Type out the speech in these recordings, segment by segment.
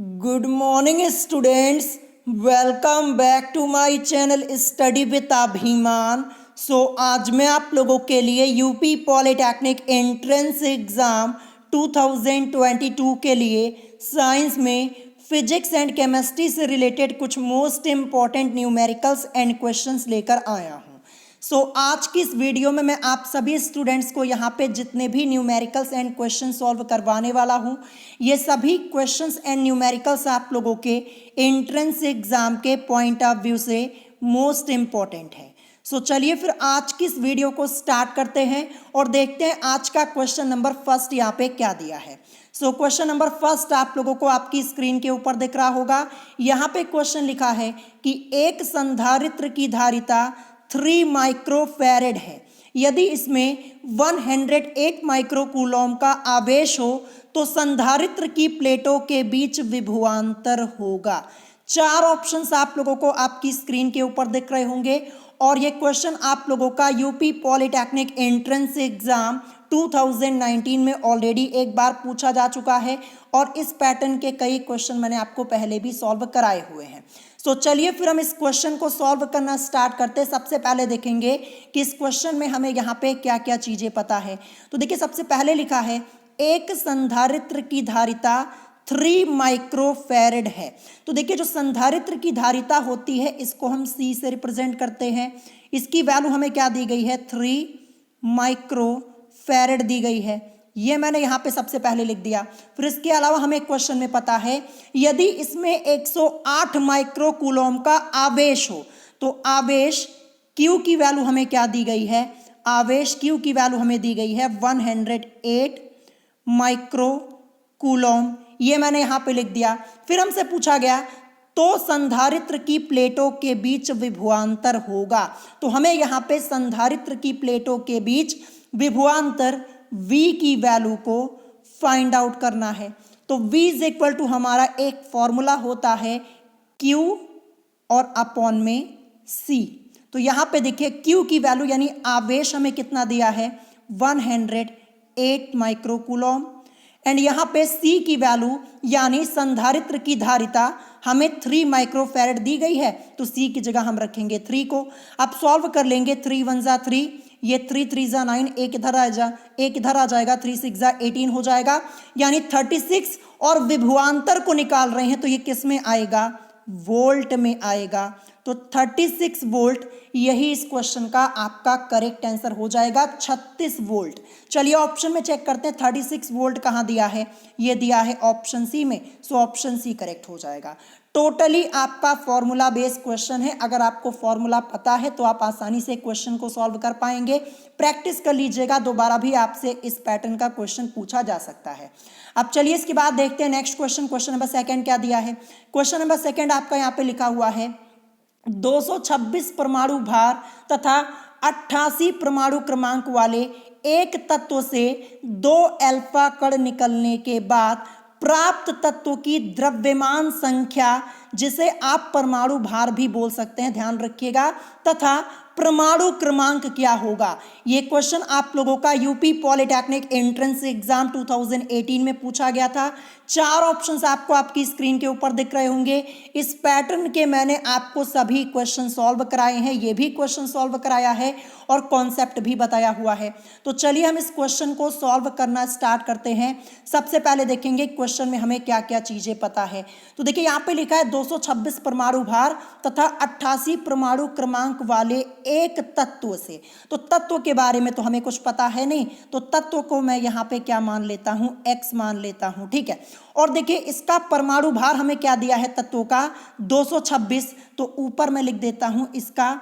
Good morning students, welcome back to my channel study with Abhiman. आज मैं आप लोगों के लिए यूपी पॉलिटेक्निक एंट्रेंस एग्ज़ाम 2022 के लिए साइंस में फिजिक्स एंड केमिस्ट्री से रिलेटेड कुछ most important numericals and questions लेकर आया हूँ। आज की इस वीडियो में मैं आप सभी स्टूडेंट्स को यहाँ पे जितने भी न्यूमेरिकल्स एंड क्वेश्चन सॉल्व करवाने वाला हूँ, ये सभी क्वेश्चंस एंड न्यूमेरिकल्स आप लोगों के एंट्रेंस एग्जाम के पॉइंट ऑफ व्यू से मोस्ट इम्पॉर्टेंट है। चलिए फिर आज की इस वीडियो को स्टार्ट करते हैं और देखते हैं आज का क्वेश्चन नंबर फर्स्ट यहाँ पे क्या दिया है। क्वेश्चन नंबर फर्स्ट आप लोगों को आपकी स्क्रीन के ऊपर दिख रहा होगा। यहाँ पे क्वेश्चन लिखा है कि एक संधारित्र की धारिता 3 माइक्रोफैरेड है। यदि इसमें 108 माइक्रोकूलम का आवेश हो तो संधारित्र की प्लेटों के बीच विभवांतर होगा। 4 ऑप्शंस आप लोगों को आपकी स्क्रीन के ऊपर दिख रहे होंगे और ये क्वेश्चन आप लोगों का यूपी पॉलिटेक्निक एंट्रेंस एग्जाम 2019 में ऑलरेडी एक बार पूछा जा चुका है और इस पैटर्न के कई क्वेश्चन मैंने आपको पहले भी सॉल्व कराए हुए हैं। चलिए फिर हम इस क्वेश्चन को सॉल्व करना स्टार्ट करते हैं। सबसे पहले देखेंगे कि इस क्वेश्चन में हमें यहाँ पे क्या क्या चीज़ें पता है। तो देखिए सबसे पहले लिखा है एक संधारित्र की धारिता 3 माइक्रोफैरेड है। तो देखिए जो संधारित्र की धारिता होती है इसको हम C से रिप्रेजेंट करते हैं। इसकी वैल्यू हमें क्या दी गई है, 3 माइक्रोफैरेड दी गई है। ये मैंने यहाँ पे सबसे पहले लिख दिया। फिर इसके अलावा हमें क्वेश्चन में पता है यदि इसमें 108 माइक्रोकूलम का आवेश हो तो आवेश Q की वैल्यू हमें क्या दी गई है, आवेश Q की वैल्यू हमें दी गई है 108 माइक्रोकूलम। ये मैंने यहाँ पे लिख दिया। फिर हमसे पूछा गया तो संधारित्र की प्लेटों के बीच विभवांतर होगा। तो हमें यहाँ पे संधारित्र की प्लेटों के बीच विभवांतर V की वैल्यू को फाइंड आउट करना है। तो V इज इक्वल टू हमारा एक फॉर्मूला होता है Q और अपॉन में C। तो यहाँ पे देखिए Q की वैल्यू यानी आवेश हमें कितना दिया है, 108 माइक्रोकूलम एंड यहाँ पे C की वैल्यू यानी संधारित्र की धारिता हमें 3 माइक्रोफैरेड दी गई है। तो C की जगह हम रखेंगे 3 को। अब सॉल्व कर लेंगे, 3 1 जा 3, ये 3 3 जा 9, एक इधर आ जाएगा, 3 6 जा 18 हो जाएगा यानी 36। और विभवांतर को निकाल रहे हैं तो ये किस में आएगा, वोल्ट में आएगा। तो 36 वोल्ट यही इस क्वेश्चन का आपका करेक्ट आंसर हो जाएगा, 36 वोल्ट। चलिए ऑप्शन में चेक करते हैं 36 वोल्ट कहाँ दिया है, ये दिया है ऑप्शन सी में। ऑप्शन सी करेक्ट हो जाएगा। टोटली आपका फॉर्मूला बेस्ड क्वेश्चन है। अगर आपको फॉर्मूला पता है तो आप आसानी से क्वेश्चन को सॉल्व कर पाएंगे। प्रैक्टिस कर लीजिएगा, दोबारा भी आपसे इस पैटर्न का क्वेश्चन पूछा जा सकता है। अब चलिए इसके बाद देखते हैं next question. Question number second क्या दिया है। क्वेश्चन नंबर सेकंड आपका यहाँ पे लिखा हुआ है 226 परमाणु भार तथा 88 परमाणु क्रमांक वाले एक तत्व से 2 अल्फा कण निकलने के बाद प्राप्त तत्व की द्रव्यमान संख्या, जिसे आप परमाणु भार भी बोल सकते हैं, ध्यान रखिएगा, तथा परमाणु क्रमांक क्या होगा। ये क्वेश्चन आप लोगों का यूपी पॉलिटेक्निक एंट्रेंस एग्जाम 2018 में पूछा गया था। 4 ऑप्शंस आपको आपकी स्क्रीन के ऊपर दिख रहे होंगे। इस पैटर्न के मैंने आपको सभी क्वेश्चन सॉल्व कराए हैं, ये भी क्वेश्चन सॉल्व कराया है और कॉन्सेप्ट भी बताया हुआ है। तो चलिए हम इस क्वेश्चन को सॉल्व करना स्टार्ट करते हैं। सबसे पहले देखेंगे क्वेश्चन में हमें क्या क्या चीजें पता है। तो देखिए यहाँ पे लिखा है 226 परमाणु भार तथा 88 परमाणु क्रमांक वाले एक तत्व से। तो तत्व के बारे में तो हमें कुछ पता है नहीं, तो तत्व को मैं यहाँ पे क्या मान लेता हूँ, X मान लेता हूँ, ठीक है। और देखिए इसका परमाणु भार हमें क्या दिया है तत्वों का, 226। तो ऊपर मैं लिख देता हूँ इसका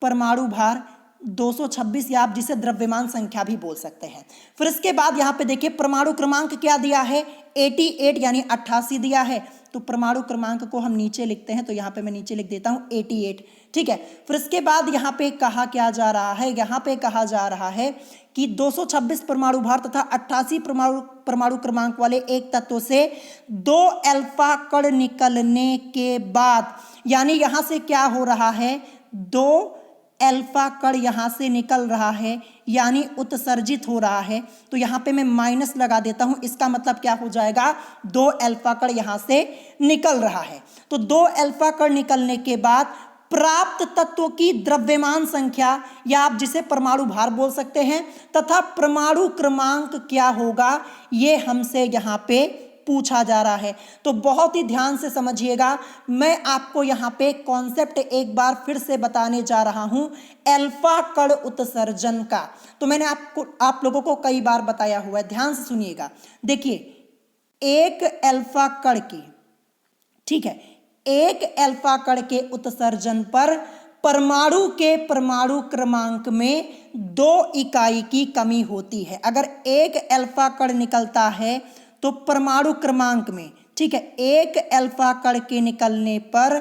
परमाणु भार 226, या आप जिसे द्रव्यमान संख्या भी बोल सकते हैं। फिर इसके बाद यहाँ पे देखिए परमाणु क्रमांक क्या दिया है, 88 यानी 88 दिया है। तो परमाणु क्रमांक को हम नीचे लिखते हैं, तो यहाँ पे मैं नीचे लिख देता हूँ 88, ठीक है। फिर इसके बाद यहाँ पे कहा क्या जा रहा है, यहाँ पे कहा जा रहा है कि 226 परमाणु भार तथा 88 परमाणु क्रमांक वाले एक तत्व से 2 अल्फा कण निकलने के बाद, यानी यहाँ से क्या हो रहा है, 2 अल्फा कण यहाँ से निकल रहा है यानी उत्सर्जित हो रहा है, तो यहाँ पे मैं माइनस लगा देता हूँ। इसका मतलब क्या हो जाएगा, 2 अल्फा कण यहाँ से निकल रहा है। तो 2 अल्फा कण निकलने के बाद प्राप्त तत्वों की द्रव्यमान संख्या या आप जिसे परमाणु भार बोल सकते हैं तथा परमाणु क्रमांक क्या होगा, ये हमसे यहाँ पे पूछा जा रहा है। तो बहुत ही ध्यान से समझिएगा, मैं आपको यहाँ पे कॉन्सेप्ट एक बार फिर से बताने जा रहा हूँ अल्फा कण उत्सर्जन का। तो मैंने आप लोगों को कई बार बताया हुआ है, ध्यान से सुनिएगा। देखिए, एक अल्फा कण की, ठीक है, एक अल्फा कण के उत्सर्जन पर परमाणु के परमाणु क्रमांक में 2 इकाई की कमी होती है। अगर एक अल्फा कण निकलता है तो परमाणु क्रमांक में, ठीक है, एक अल्फा कण के निकलने पर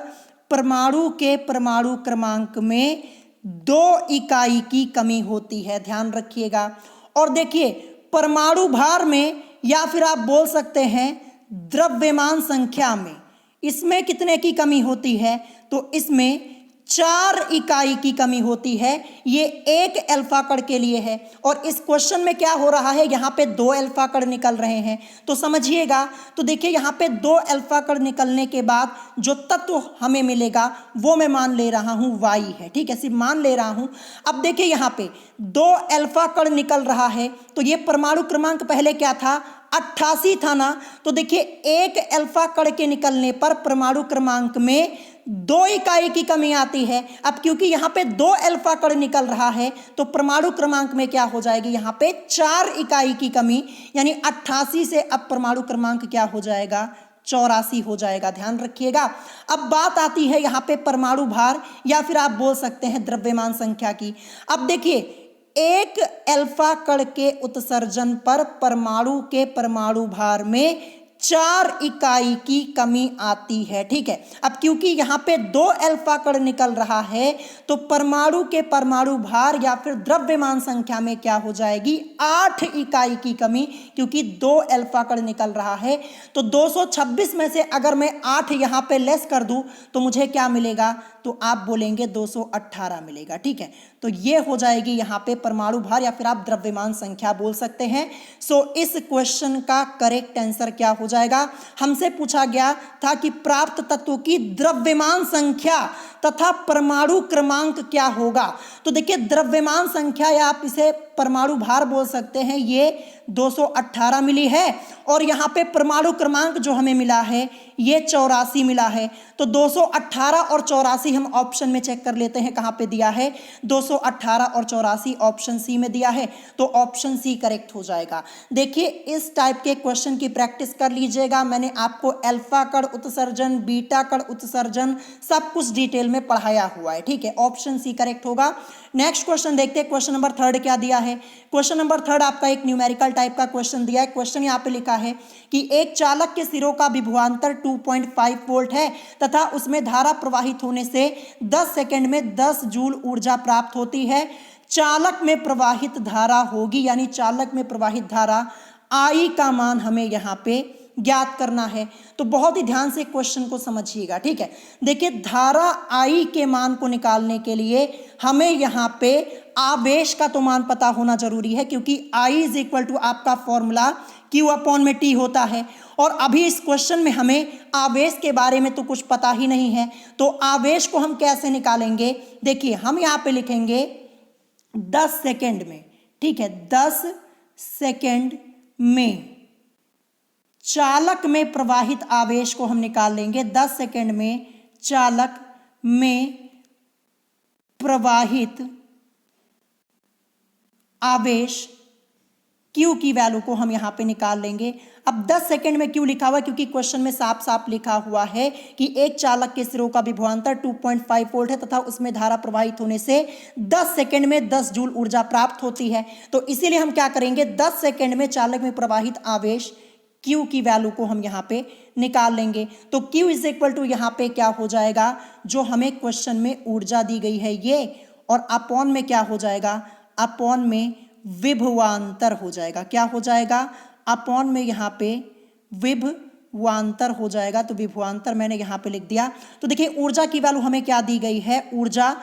परमाणु के परमाणु क्रमांक में 2 इकाई की कमी होती है, ध्यान रखिएगा। और देखिए, परमाणु भार में या फिर आप बोल सकते हैं द्रव्यमान संख्या में, इसमें कितने की कमी होती है, तो इसमें 4 इकाई की कमी होती है। ये एक अल्फा कण के लिए है और इस क्वेश्चन में क्या हो रहा है, यहाँ पे 2 अल्फा कण निकल रहे हैं। तो समझिएगा, तो देखिए यहाँ पे 2 अल्फा कण निकलने के बाद जो तत्व हमें मिलेगा वो मैं मान ले रहा हूँ Y है, ठीक है, सिर्फ मान ले रहा हूँ। अब देखिए यहाँ पे 2 अल्फा कण निकल रहा है, तो ये परमाणु क्रमांक पहले क्या था, 88 था ना। तो देखिए, एक अल्फा कण के निकलने पर परमाणु क्रमांक में 2 इकाई की कमी आती है। अब क्योंकि यहाँ पे 2 अल्फा कण निकल रहा है तो परमाणु क्रमांक में क्या हो जाएगी, यहाँ पे 4 इकाई की कमी, यानी 88 से अब परमाणु क्रमांक क्या हो जाएगा, 84 हो जाएगा, ध्यान रखिएगा। अब बात आती है यहाँ पे परमाणु भार या फिर आप बोल सकते हैं द्रव्यमान संख्या की। अब देखिए, एक अल्फा कण के उत्सर्जन पर परमाणु के परमाणु भार में 4 इकाई की कमी आती है, ठीक है। अब क्योंकि यहाँ पे 2 अल्फा कण निकल रहा है तो परमाणु के परमाणु भार या फिर द्रव्यमान संख्या में क्या हो जाएगी, 8 इकाई की कमी, क्योंकि 2 अल्फा कण निकल रहा है। तो 226 में से अगर मैं 8 यहाँ पे लेस कर दूं तो मुझे क्या मिलेगा, तो आप बोलेंगे 218 मिलेगा, ठीक है। तो ये हो जाएगी यहाँ पे परमाणु भार या फिर आप द्रव्यमान संख्या बोल सकते हैं। सो इस क्वेश्चन का करेक्ट आंसर क्या हो जाएगा, हमसे पूछा गया था कि प्राप्त तत्वों की द्रव्यमान संख्या तथा परमाणु क्रमांक क्या होगा। तो देखिए, द्रव्यमान संख्या या आप इसे परमाणु भार बोल सकते हैं, ये 218 मिली है और यहाँ पे परमाणु क्रमांक जो हमें मिला है ये 84 मिला है। तो 218 और 84 हम ऑप्शन में चेक कर लेते हैं कहाँ पे दिया है, 218 और 84 ऑप्शन सी में दिया है, तो ऑप्शन सी करेक्ट हो जाएगा। देखिए, इस टाइप के क्वेश्चन की प्रैक्टिस कर लीजिएगा। मैंने आपको अल्फा कण उत्सर्जन, बीटा कण उत्सर्जन सब कुछ डिटेल में पढ़ाया हुआ है, ठीक है। ऑप्शन सी करेक्ट होगा। नेक्स्ट क्वेश्चन देखते हैं, क्वेश्चन नंबर 3 क्या दिया है। क्वेश्चन नंबर 3 आपका एक न्यूमेरिकल टाइप का क्वेश्चन दिया है। क्वेश्चन यहाँ पे लिखा है कि एक चालक के सिरों का विभवांतर 2.5 वोल्ट है तथा उसमें धारा प्रवाहित होने से 10 सेकंड में 10 जूल ऊर्जा प्राप्त होती है। चालक में प्रवाहित धारा होगी, यानी चालक में प्रवाहित धारा I का मान हमें यहाँ पे ज्ञात करना है। तो बहुत ही ध्यान से क्वेश्चन को समझिएगा, ठीक है। देखिए, धारा I के मान को निकालने के लिए हमें यहाँ पे आवेश का तो मान पता होना जरूरी है, क्योंकि I इज इक्वल टू आपका फॉर्मूला Q अपॉन में T होता है। और अभी इस क्वेश्चन में हमें आवेश के बारे में तो कुछ पता ही नहीं है, तो आवेश को हम कैसे निकालेंगे। देखिए, हम यहाँ पे लिखेंगे 10 सेकेंड में, ठीक है, 10 सेकेंड में चालक में प्रवाहित आवेश को हम निकाल लेंगे। 10 सेकेंड में चालक में प्रवाहित आवेश Q की वैल्यू को हम यहां पे निकाल लेंगे। अब 10 सेकेंड में क्यों लिखा हुआ है, क्योंकि क्वेश्चन में साफ साफ लिखा हुआ है कि एक चालक के सिरों का विभवांतर 2.5 वोल्ट है तथा उसमें धारा प्रवाहित होने से 10 सेकेंड में 10 जूल ऊर्जा प्राप्त होती है। तो इसीलिए हम क्या करेंगे, 10 सेकेंड में चालक में प्रवाहित आवेश Q की वैल्यू को हम यहाँ पे निकाल लेंगे। तो Q इज इक्वल टू यहाँ पे क्या हो जाएगा, जो हमें क्वेश्चन में ऊर्जा दी गई है ये, और अपॉन में क्या हो जाएगा, अपॉन में विभवांतर हो जाएगा। क्या हो जाएगा, अपॉन में यहाँ पे विभवांतर विभवांतर हो जाएगा। तो विभवांतर मैंने यहाँ पे लिख दिया। तो देखिए ऊर्जा की वैल्यू हमें क्या दी गई है, ऊर्जा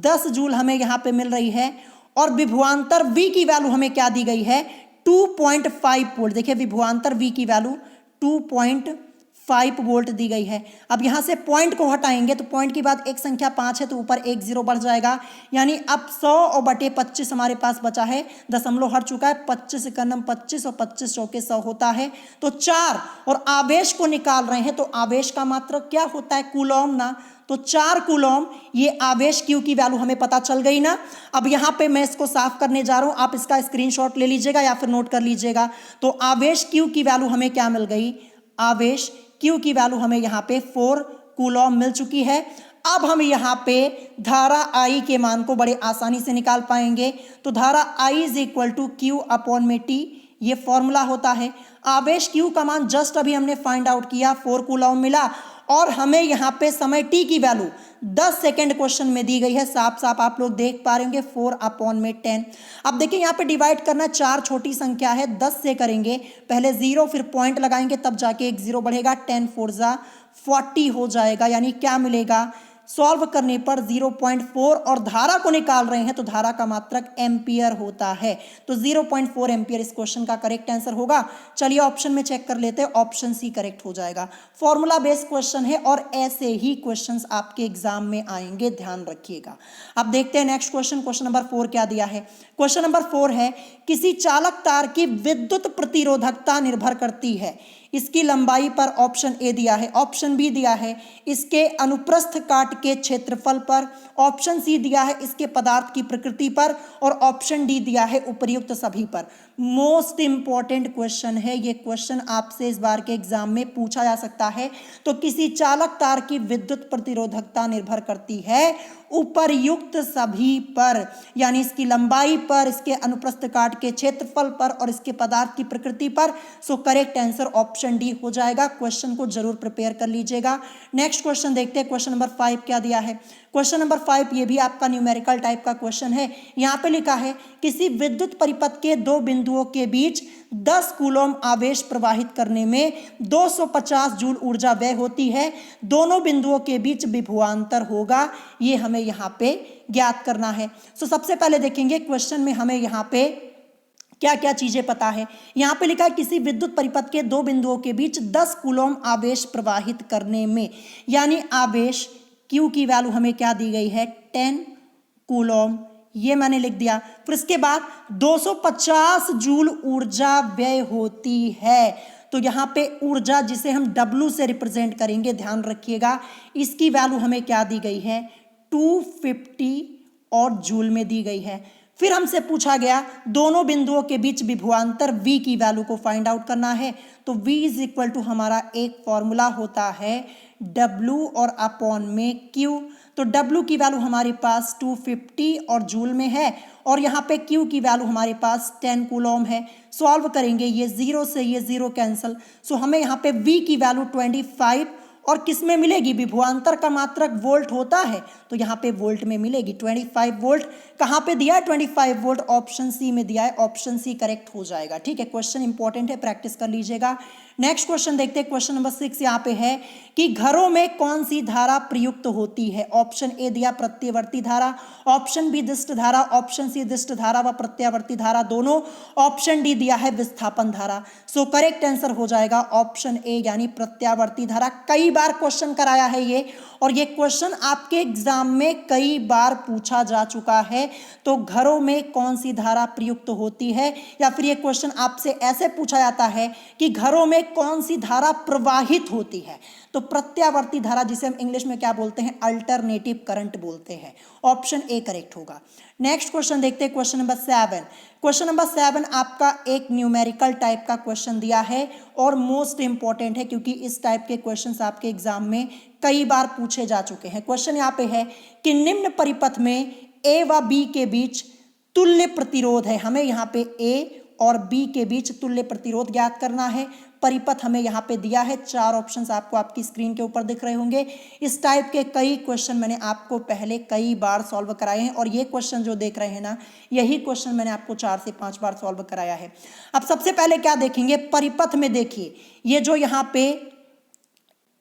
10 जूल हमें यहाँ पे मिल रही है और विभवांतर V की वैल्यू हमें क्या दी गई है, 2.5 वोल्ट। देखिए विभवांतर V की वैल्यू 2.5 वोल्ट दी गई है। अब यहाँ से पॉइंट को हटाएंगे तो पॉइंट के बाद एक संख्या 5 है तो ऊपर एक जीरो बढ़ जाएगा, यानी अब 100 और बटे 25 हमारे पास बचा है, दशमलव हट चुका है, 25 एकम 25 और 25 चौके 100 होता है। तो 4 और आवेश को निकाल रहे हैं तो आवेश का मात्रक क्या होता है, कूलॉम ना। तो 4 कूलॉम, ये आवेश Q की वैल्यू हमें पता चल गई ना। अब यहाँ पे मैं इसको साफ करने जा रहा हूँ, आप इसका स्क्रीनशॉट ले लीजिएगा या फिर नोट कर लीजिएगा। तो आवेश Q की वैल्यू हमें क्या मिल गई, आवेश Q की वैल्यू हमें यहाँ पे 4 कूलॉम मिल चुकी है। अब हम यहाँ पे धारा I के मान को बड़े आसानी से निकाल पाएंगे। तो धारा I is equal to Q upon में T, ये फॉर्मूला होता है। आवेश Q का मान जस्ट अभी हमने फाइंड आउट किया, 4 कूलॉम मिला और हमें यहाँ पे समय T की वैल्यू 10 सेकेंड क्वेश्चन में दी गई है, साफ साफ आप लोग देख पा रहे होंगे, 4 अपॉन में 10। अब देखिए यहाँ पे डिवाइड करना, 4 छोटी संख्या है, 10 से करेंगे, पहले 0 फिर पॉइंट लगाएंगे तब जाके एक 0 बढ़ेगा, 10 4 जा 40 हो जाएगा, यानी क्या मिलेगा, सॉल्व करने पर 0.4 और धारा को निकाल रहे हैं तो धारा का मात्रक एम्पियर होता है। तो 0.4 एम्पियर इस क्वेश्चन का करेक्ट आंसर होगा। चलिए ऑप्शन में चेक कर लेते हैं, ऑप्शन सी करेक्ट हो जाएगा। फॉर्मूला बेस्ड क्वेश्चन है और ऐसे ही क्वेश्चंस आपके एग्जाम में आएंगे, ध्यान रखिएगा। अब देखते हैं नेक्स्ट क्वेश्चन, क्वेश्चन नंबर 4 क्या दिया है। क्वेश्चन नंबर 4 है, किसी चालक तार की विद्युत प्रतिरोधकता निर्भर करती है इसकी लंबाई पर, ऑप्शन ए दिया है, ऑप्शन बी दिया है इसके अनुप्रस्थ काट के क्षेत्रफल पर, ऑप्शन सी दिया है इसके पदार्थ की प्रकृति पर और ऑप्शन डी दिया है उपर्युक्त सभी पर। मोस्ट इंपॉर्टेंट क्वेश्चन है ये, क्वेश्चन आपसे इस बार के एग्जाम में पूछा जा सकता है। तो किसी चालक तार की विद्युत प्रतिरोधकता निर्भर करती है उपर्युक्त सभी पर, यानी इसकी लंबाई पर, इसके अनुप्रस्थ काट के क्षेत्रफल पर और इसके पदार्थ की प्रकृति पर। So correct answer option D हो जाएगा। क्वेश्चन को जरूर प्रिपेयर कर लीजिएगा। नेक्स्ट क्वेश्चन देखते हैं, क्वेश्चन नंबर 5 क्या दिया है। क्वेश्चन नंबर 5 ये भी आपका न्यूमेरिकल टाइप का क्वेश्चन है। यहाँ पे लिखा है किसी विद्युत परिपथ के दो बिंदुओं के बीच 10 कूलॉम आवेश प्रवाहित करने में 250 जूल ऊर्जा व्यय होती है, दोनों बिंदुओं के बीच विभवांतर होगा, ये हमें यहाँ पे ज्ञात करना है। सो सबसे पहले देखेंगे क्वेश्चन में हमें यहाँ पे क्या क्या चीजें पता है। यहाँ पे लिखा है किसी विद्युत परिपथ के दो बिंदुओं के बीच 10 कूलॉम आवेश प्रवाहित करने में, यानी आवेश Q की वैल्यू हमें क्या दी गई है, 10 कूलॉम, ये मैंने लिख दिया। फिर इसके बाद 250 जूल ऊर्जा व्यय होती है। तो यहाँ पे ऊर्जा जिसे हम W से रिप्रेजेंट करेंगे, ध्यान रखिएगा, इसकी वैल्यू हमें क्या दी गई है, 250 और जूल में दी गई है। फिर हमसे पूछा गया दोनों बिंदुओं के बीच विभवांतर V की वैल्यू को फाइंड आउट करना है। तो V इज इक्वल टू हमारा एक फॉर्मूला होता है W और अपॉन में Q। तो W की वैल्यू हमारे पास 250 और जूल में है और यहाँ पे Q की वैल्यू हमारे पास 10 कूलॉम है। सॉल्व करेंगे, ये 0 से ये 0 कैंसिल, सो हमें यहाँ पे V की वैल्यू 25 और किस में मिलेगी, विभवांतर का मात्रक वोल्ट होता है तो यहाँ पे वोल्ट में मिलेगी 25 वोल्ट। कहाँ पे दिया है 25 वोल्ट, ऑप्शन सी में दिया है, ऑप्शन सी करेक्ट हो जाएगा। ठीक है, क्वेश्चन इंपॉर्टेंट है, प्रैक्टिस कर लीजिएगा। नेक्स्ट क्वेश्चन देखते हैं, क्वेश्चन नंबर 6 यहाँ पे है कि घरों में कौन सी धारा प्रयुक्त होती है। ऑप्शन ए दिया प्रत्यावर्ती धारा, ऑप्शन बी दिष्ट धारा, ऑप्शन सी दिष्ट धारा व प्रत्यावर्ती धारा दोनों, ऑप्शन डी दिया है विस्थापन धारा। सो करेक्ट आंसर हो जाएगा ऑप्शन ए यानी प्रत्यावर्ती धारा। कई बार क्वेश्चन कराया है ये और ये क्वेश्चन आपके एग्जाम में कई बार पूछा जा चुका है। तो घरों में कौन सी धारा प्रयुक्त होती है, या फिर ये क्वेश्चन आपसे ऐसे पूछा जाता है कि घरों में कौन सी धारा प्रवाहित होती है। तो प्रत्यावर्ती धारा, जिसे हम इंग्लिश में क्या बोलते हैं, अल्टरनेटिव करंट बोलते हैं। ऑप्शन ए करेक्ट होगा। नेक्स्ट क्वेश्चन देखते हैं, क्वेश्चन नंबर 7। क्वेश्चन नंबर 7 आपका एक न्यूमेरिकल टाइप का क्वेश्चन दिया है और मोस्ट इंपॉर्टेंट है क्योंकि इस टाइप के क्वेश्चंस आपके एग्जाम में कई बार पूछे जा चुके हैं। क्वेश्चन यहाँ पे है कि निम्न परिपथ में ए व बी के बीच तुल्य प्रतिरोध है। हमें यहाँ पे ए और बी के बीच तुल्य प्रतिरोध ज्ञात करना है। परिपथ हमें यहाँ पे दिया है, 4 ऑप्शंस आपको आपकी स्क्रीन के ऊपर दिख रहे होंगे। इस टाइप के कई क्वेश्चन मैंने आपको पहले कई बार सॉल्व कराए हैं और ये क्वेश्चन जो देख रहे हैं ना, यही क्वेश्चन मैंने आपको 4 से 5 बार सॉल्व कराया है। अब सबसे पहले क्या देखेंगे, परिपथ में देखिए ये जो यहाँ पे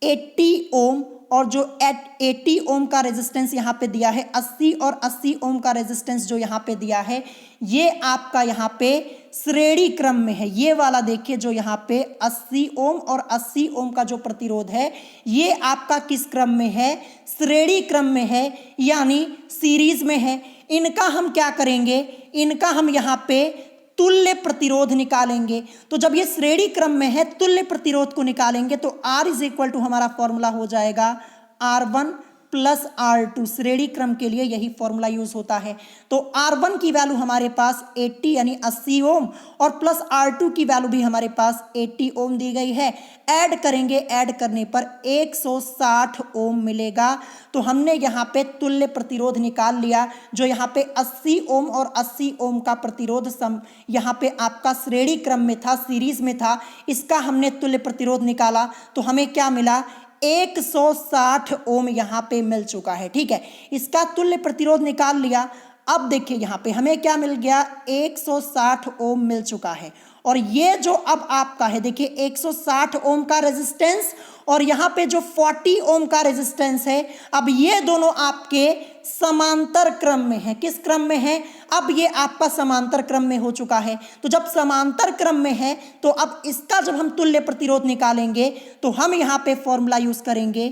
80 ओम और जो 80 ओम का रेजिस्टेंस यहाँ पे दिया है, 80 और 80 ओम का रेजिस्टेंस जो यहाँ पे दिया है, ये आपका यहाँ पे श्रेणी क्रम में है। ये वाला देखिए जो यहाँ पे 80 ओम और 80 ओम का जो प्रतिरोध है, ये आपका किस क्रम में है? श्रेणी क्रम में है, यानी सीरीज में है। इनका हम क्या करेंगे? इनका हम यहाँ पे तुल्य प्रतिरोध निकालेंगे। तो जब ये श्रेणी क्रम में है, तुल्य प्रतिरोध को निकालेंगे तो R इज इक्वल टू हमारा फॉर्मूला हो जाएगा R1 प्लस R2। श्रेणी क्रम के लिए यही फॉर्मूला यूज होता है। तो R1 की वैल्यू हमारे पास 80 यानी 80 ओम और प्लस R2 की वैल्यू भी हमारे पास 80 ओम दी गई है। ऐड करेंगे, ऐड करने पर 160 ओम मिलेगा। तो हमने यहाँ पे तुल्य प्रतिरोध निकाल लिया। जो यहाँ पे 80 ओम और 80 ओम का प्रतिरोध यहाँ पे आपका श्रेणी क्रम में था, सीरीज में था, इसका हमने तुल्य प्रतिरोध निकाला तो हमें क्या मिला? 160 ओम यहाँ पे मिल चुका है। ठीक है, इसका तुल्य प्रतिरोध निकाल लिया। अब देखिए यहाँ पे हमें क्या मिल गया? 160 ओम मिल चुका है। और ये जो अब आपका है, देखिए 160 ओम का रेजिस्टेंस और यहाँ पे जो 40 ओम का रेजिस्टेंस है, अब ये दोनों आपके समांतर क्रम में है। किस क्रम में है? अब ये आपका समांतर क्रम में हो चुका है। तो जब समांतर क्रम में है तो अब इसका जब हम तुल्य प्रतिरोध निकालेंगे तो हम यहाँ पे फॉर्मूला यूज करेंगे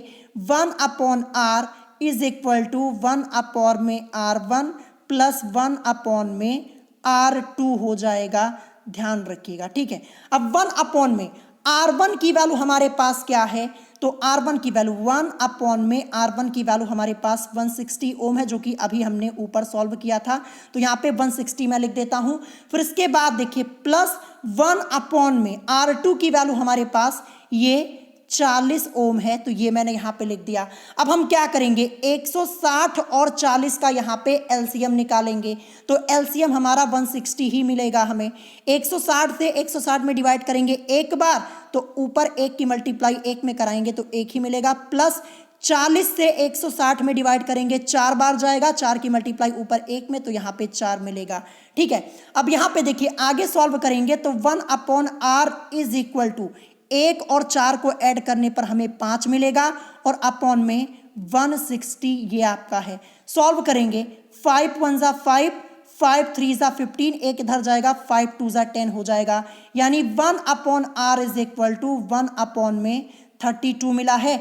1/R इज इक्वल टू 1/में में R1 प्लस 1/में में R2 हो जाएगा। ध्यान रखिएगा। ठीक है, अब 1/में में R1 की वैल्यू हमारे पास क्या है? तो R1 की वैल्यू 1/में में R1 की वैल्यू हमारे पास 160 ओम है, जो कि अभी हमने ऊपर सॉल्व किया था। तो यहाँ पे 160 मैं लिख देता हूँ। फिर इसके बाद देखिए प्लस 1/में में R2 की वैल्यू हमारे पास ये 40 ओम है, तो ये मैंने यहाँ पे लिख दिया। अब हम क्या करेंगे? 160 और 40 का यहाँ पे एलसीएम निकालेंगे। तो एलसीएम हमारा 160 ही मिलेगा हमें। 160 से 160 में डिवाइड करेंगे एक बार तो ऊपर 1 की मल्टीप्लाई 1 में कराएंगे तो 1 ही मिलेगा। प्लस 40 से 160 में डिवाइड करेंगे 4 बार जाएगा, 4 की मल्टीप्लाई ऊपर 1 में तो यहाँ पे 4 मिलेगा। ठीक है, अब यहाँ पे देखिए आगे सॉल्व करेंगे तो 1/R इज इक्वल टू 1 और 4 को ऐड करने पर हमें 5 मिलेगा और अपॉन में 160 ये आपका है। सॉल्व करेंगे 5 1 जा 5, 5 3 जा 15, एक इधर जाएगा, 5 2 जा 10 हो जाएगा। यानी 1/R इज इक्वल टू 1/में में 32 मिला है।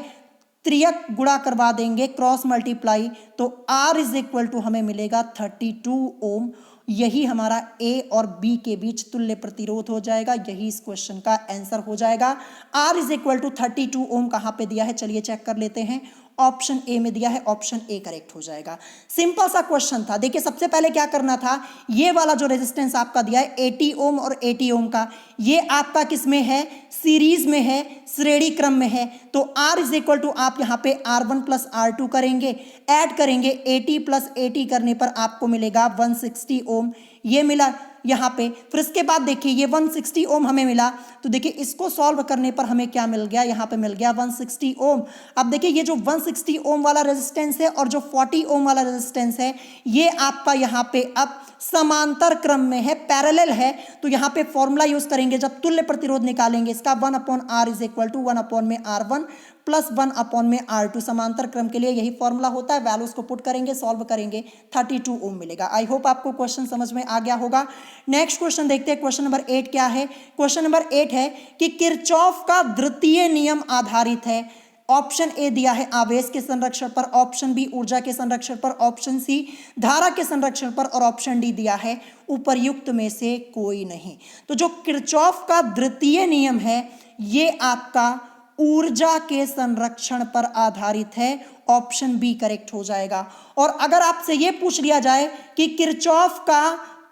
त्रियक गुणा करवा देंगे, क्रॉस मल्टीप्लाई, तो R इज इक्वल टू हमें मिलेगा 32 ओम। यही हमारा A और B के बीच तुल्य प्रतिरोध हो जाएगा। यही इस क्वेश्चन का आंसर हो जाएगा। R इज इक्वल टू 32 ओम कहाँ पे दिया है? चलिए चेक कर लेते हैं। ऑप्शन ए में दिया है, ऑप्शन ए करेक्ट हो जाएगा। सिंपल सा क्वेश्चन था। देखिए सबसे पहले क्या करना था, ये वाला जो रेजिस्टेंस आपका दिया है 80 ओम और 80 ओम का, ये आपका किस में है? सीरीज में है, श्रेणी क्रम में है। तो R इज इक्वल टू आप यहाँ पे R1 प्लस R2 करेंगे, ऐड करेंगे 80 प्लस 80 करने पर आपको मिलेगा 160 ओम। ये मिला यहाँ पे। फिर इसके बाद देखिए ये 160 ओम हमें मिला, तो देखिए इसको सॉल्व करने पर हमें क्या मिल गया? यहाँ पे मिल गया 160 ओम। अब देखिए ये जो 160 ओम वाला रेजिस्टेंस है और जो 40 ओम वाला रेजिस्टेंस है, ये आपका यहाँ पे अब समांतर क्रम में है, पैरेलल है। तो यहाँ पे फॉर्मूला यूज करेंगे जब तुल्य प्रतिरोध निकालेंगे इसका 1/R इज इक्वल टू 1/में में R1 प्लस 1/में में R2। समांतर क्रम के लिए यही फॉर्मूला होता है। वैल्यूज को पुट करेंगे, सॉल्व करेंगे, 32 ओम मिलेगा। आई होप आपको क्वेश्चन समझ में आ गया होगा। नेक्स्ट क्वेश्चन देखते हैं। क्वेश्चन नंबर 8 क्या है? क्वेश्चन नंबर 8 है कि किरचॉफ का द्वितीय नियम आधारित है। ऑप्शन ए दिया है आवेश के संरक्षण पर, ऑप्शन बी ऊर्जा के संरक्षण पर, ऑप्शन सी धारा के संरक्षण पर और ऑप्शन डी दिया है उपर्युक्त में से कोई नहीं। तो जो किरचॉफ का द्वितीय नियम है ये आपका ऊर्जा के संरक्षण पर आधारित है। ऑप्शन बी करेक्ट हो जाएगा। और अगर आपसे यह पूछ लिया जाए कि किरचॉफ का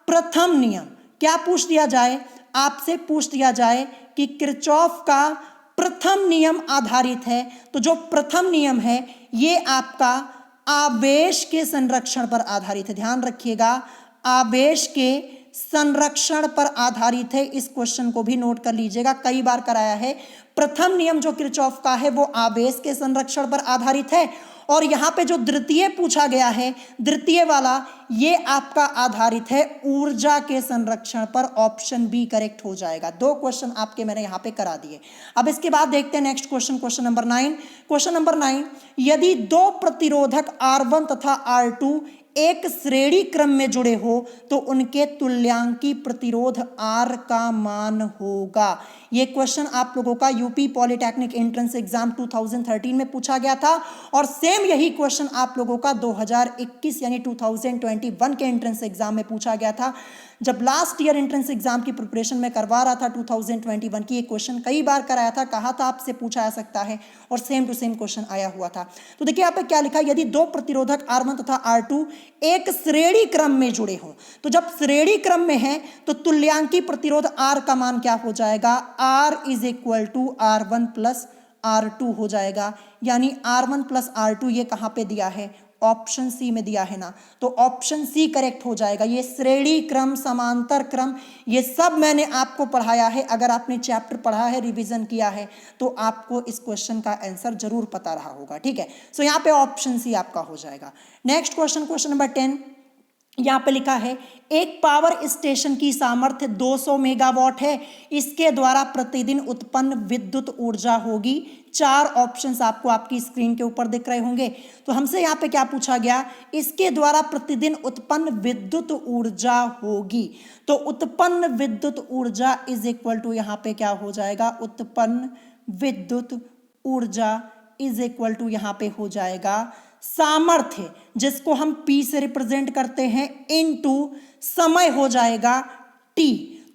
प्रथम नियम, क्या पूछ दिया जाए? आपसे पूछ दिया जाए कि किरचॉफ का प्रथम नियम आधारित है, तो जो प्रथम नियम है ये आपका आवेश के संरक्षण पर आधारित है। ध्यान रखिएगा, आवेश के संरक्षण पर आधारित है। इस क्वेश्चन को भी नोट कर लीजिएगा, कई बार कराया है। प्रथम नियम जो किरचॉफ का है वो आवेश के संरक्षण पर आधारित है और यहाँ पे जो द्वितीय पूछा गया है, द्वितीय वाला, ये आपका आधारित है ऊर्जा के संरक्षण पर। ऑप्शन बी करेक्ट हो जाएगा। 2 क्वेश्चन आपके मैंने यहाँ पे करा दिए। अब इसके बाद देखते हैं next question, question number 9। Question number 9, यदि 2 प्रतिरोधक R1 तथा R2 एक श्रेणी क्रम में जुड़े हो तो उनके तुल्यांकी प्रतिरोध R का मान होगा। ये क्वेश्चन आप लोगों का यूपी पॉलिटेक्निक एंट्रेंस एग्जाम 2013 में पूछा गया था और सेम यही क्वेश्चन आप लोगों का 2021 यानी 2021 के एंट्रेंस एग्जाम में पूछा गया था। जब लास्ट ईयर एंट्रेंस एग्जाम की प्रिपरेशन में करवा रहा था 2021 की, ये क्वेश्चन कई बार कराया था, कहा था आपसे पूछा जा सकता है और सेम टू सेम क्वेश्चन आया हुआ था। तो देखिए यहाँ पे क्या लिखा है, यदि 2 प्रतिरोधक R1 तथा R2 एक श्रेणी क्रम में जुड़े हो, तो जब श्रेणी क्रम में है तो तुल्यांकी प्रतिरोध R का मान क्या हो जाएगा, R is equal to R1 plus R2 हो जाएगा। यानी R1 प्लस R2 ये कहाँ पे दिया है, ऑप्शन सी में दिया है ना, तो ऑप्शन सी करेक्ट हो जाएगा। ये श्रेणी क्रम, समांतर क्रम, ये सब मैंने आपको पढ़ाया है। अगर आपने चैप्टर पढ़ा है, रिवीजन किया है, तो आपको इस क्वेश्चन का आंसर जरूर पता रहा होगा। ठीक है, सो यहाँ पे ऑप्शन सी आपका हो जाएगा। नेक्स्ट क्वेश्चन, क्वेश्चन नंबर 10, यहाँ पे लिखा है एक पावर स्टेशन की सामर्थ्य 200 मेगावाट है, इसके द्वारा प्रतिदिन उत्पन्न विद्युत ऊर्जा होगी। 4 ऑप्शंस आपको आपकी स्क्रीन के ऊपर दिख रहे होंगे। तो हमसे यहाँ पे क्या पूछा गया, इसके द्वारा प्रतिदिन उत्पन्न विद्युत ऊर्जा होगी। तो उत्पन्न विद्युत ऊर्जा इज इक्वल टू यहाँ पे क्या हो जाएगा, उत्पन्न विद्युत ऊर्जा इज इक्वल टू यहाँ पे हो जाएगा सामर्थ्य, जिसको हम P से रिप्रेजेंट करते हैं, इनटू समय हो जाएगा T।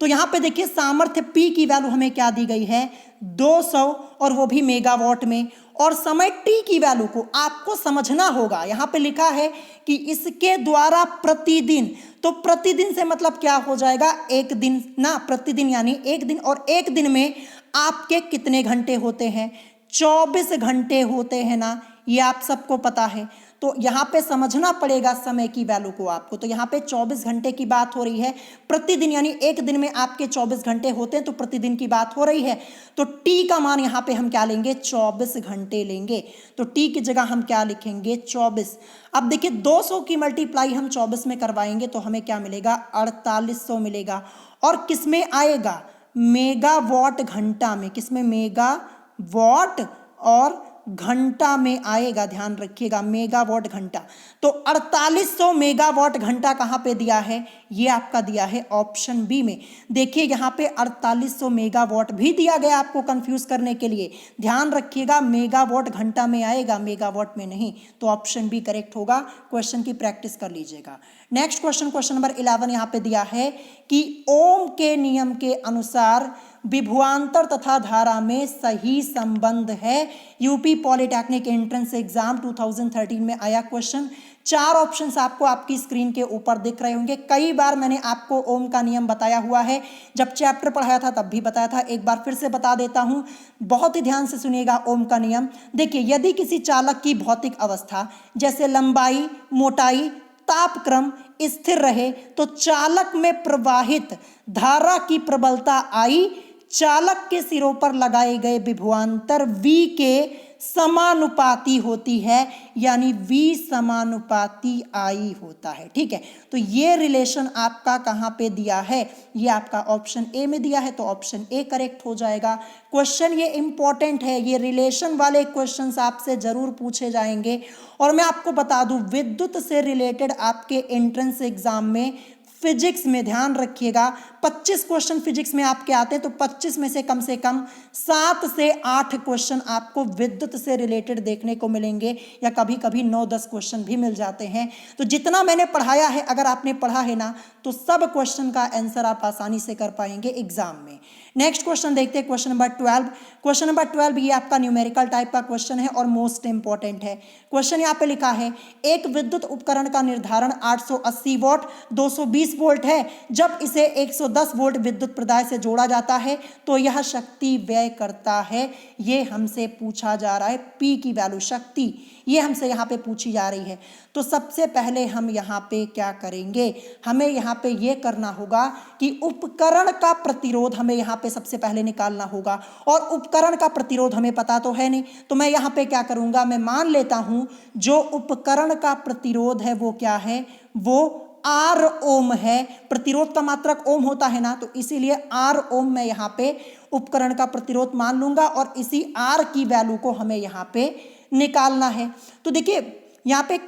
तो यहां पे देखिए सामर्थ्य P की वैल्यू हमें क्या दी गई है, 200, और वो भी मेगावाट में, और समय T की वैल्यू को आपको समझना होगा। यहां पे लिखा है कि इसके द्वारा प्रतिदिन, तो प्रतिदिन से मतलब क्या हो जाएगा, एक दिन ना, प्रतिदिन यानी एक दिन, और एक दिन में आपके कितने घंटे होते हैं, 24 घंटे होते हैं ना, ये आप सबको पता है। तो यहाँ पे समझना पड़ेगा समय की वैल्यू को आपको। तो यहाँ पे 24 घंटे की बात हो रही है, प्रतिदिन यानी एक दिन में आपके 24 घंटे होते हैं, तो प्रतिदिन की बात हो रही है। तो T का मान यहाँ पे हम क्या लेंगे, 24 घंटे लेंगे। तो T की जगह हम क्या लिखेंगे, 24। अब देखिए 200 की मल्टीप्लाई हम 24 में करवाएंगे तो हमें क्या मिलेगा, 4800 मिलेगा। और किस में आएगा, मेगावाट घंटा में, किस में, मेगावाट और घंटा में आएगा, ध्यान रखिएगा, मेगावाट घंटा। तो 4800 मेगावाट घंटा कहाँ पे दिया है, ये आपका दिया है ऑप्शन बी में। देखिए यहाँ पे 4800 मेगावाट भी दिया गया आपको कंफ्यूज करने के लिए, ध्यान रखिएगा, मेगावाट घंटा में आएगा, मेगावाट में नहीं। तो ऑप्शन बी करेक्ट होगा। क्वेश्चन की प्रैक्टिस कर लीजिएगा। नेक्स्ट क्वेश्चन, क्वेश्चन नंबर 11 यहाँ पे दिया है कि ओम के नियम के अनुसार विभवांतर तथा धारा में सही संबंध है। यूपी पॉलिटेक्निक एंट्रेंस एग्जाम 2013 में आया क्वेश्चन। 4 ऑप्शंस आपको आपकी स्क्रीन के ऊपर दिख रहे होंगे। कई बार मैंने आपको ओम का नियम बताया हुआ है, जब चैप्टर पढ़ाया था तब भी बताया था, एक बार फिर से बता देता हूं, बहुत ही ध्यान से सुनिएगा ओम का नियम। देखिए, यदि किसी चालक की भौतिक अवस्था जैसे लंबाई, मोटाई, तापक्रम स्थिर रहे तो चालक में प्रवाहित धारा की प्रबलता I चालक के सिरों पर लगाए गए विभवांतर V के समानुपाती होती है, यानी V समानुपाती I होता है। ठीक है, तो ये रिलेशन आपका कहाँ पे दिया है, ये आपका ऑप्शन ए में दिया है, तो ऑप्शन ए करेक्ट हो जाएगा। क्वेश्चन ये इंपॉर्टेंट है, ये रिलेशन वाले क्वेश्चंस आपसे जरूर पूछे जाएंगे। और मैं आपको बता दूं, विद्युत से रिलेटेड आपके एंट्रेंस एग्जाम में फिजिक्स में, ध्यान रखिएगा, 25 क्वेश्चन फिजिक्स में आपके आते हैं, तो 25 में से कम 7 से 8 क्वेश्चन आपको विद्युत से रिलेटेड देखने को मिलेंगे, या कभी कभी 9-10 क्वेश्चन भी मिल जाते हैं। तो जितना मैंने पढ़ाया है, अगर आपने पढ़ा है ना, तो सब क्वेश्चन का आंसर आप आसानी से कर पाएंगे एग्जाम में। नेक्स्ट क्वेश्चन देखते हैं, क्वेश्चन नंबर 12। क्वेश्चन नंबर 12 ये आपका न्यूमेरिकल टाइप का क्वेश्चन है और मोस्ट इंपॉर्टेंट है। क्वेश्चन यहाँ पे लिखा है, एक विद्युत उपकरण का निर्धारण 880 वॉट 220 वोल्ट है। जब इसे 110 वोल्ट विद्युत प्रदाय से जोड़ा जाता है तो यह शक्ति व्यय करता है। ये हमसे पूछा जा रहा है, P की वैल्यू, शक्ति, ये हमसे यहाँ पे पूछी जा रही है। तो सबसे पहले हम यहाँ पे क्या करेंगे, हमें यहाँ पे ये करना होगा कि उपकरण का प्रतिरोध हमें यहाँ पे सबसे पहले निकालना होगा। और उपकरण का प्रतिरोध हमें पता तो है नहीं, तो मैं यहाँ पे क्या करूँगा, मैं मान लेता हूँ जो उपकरण का प्रतिरोध है वो क्या है, वो R ओम है। प्रतिरोध का मात्रक ओम होता है ना, तो इसीलिए R ओम मैं यहाँ पे उपकरण का प्रतिरोध मान लूंगा और इसी R की वैल्यू को हमें यहाँ पे निकालना है। तो देखिए यहाँ पे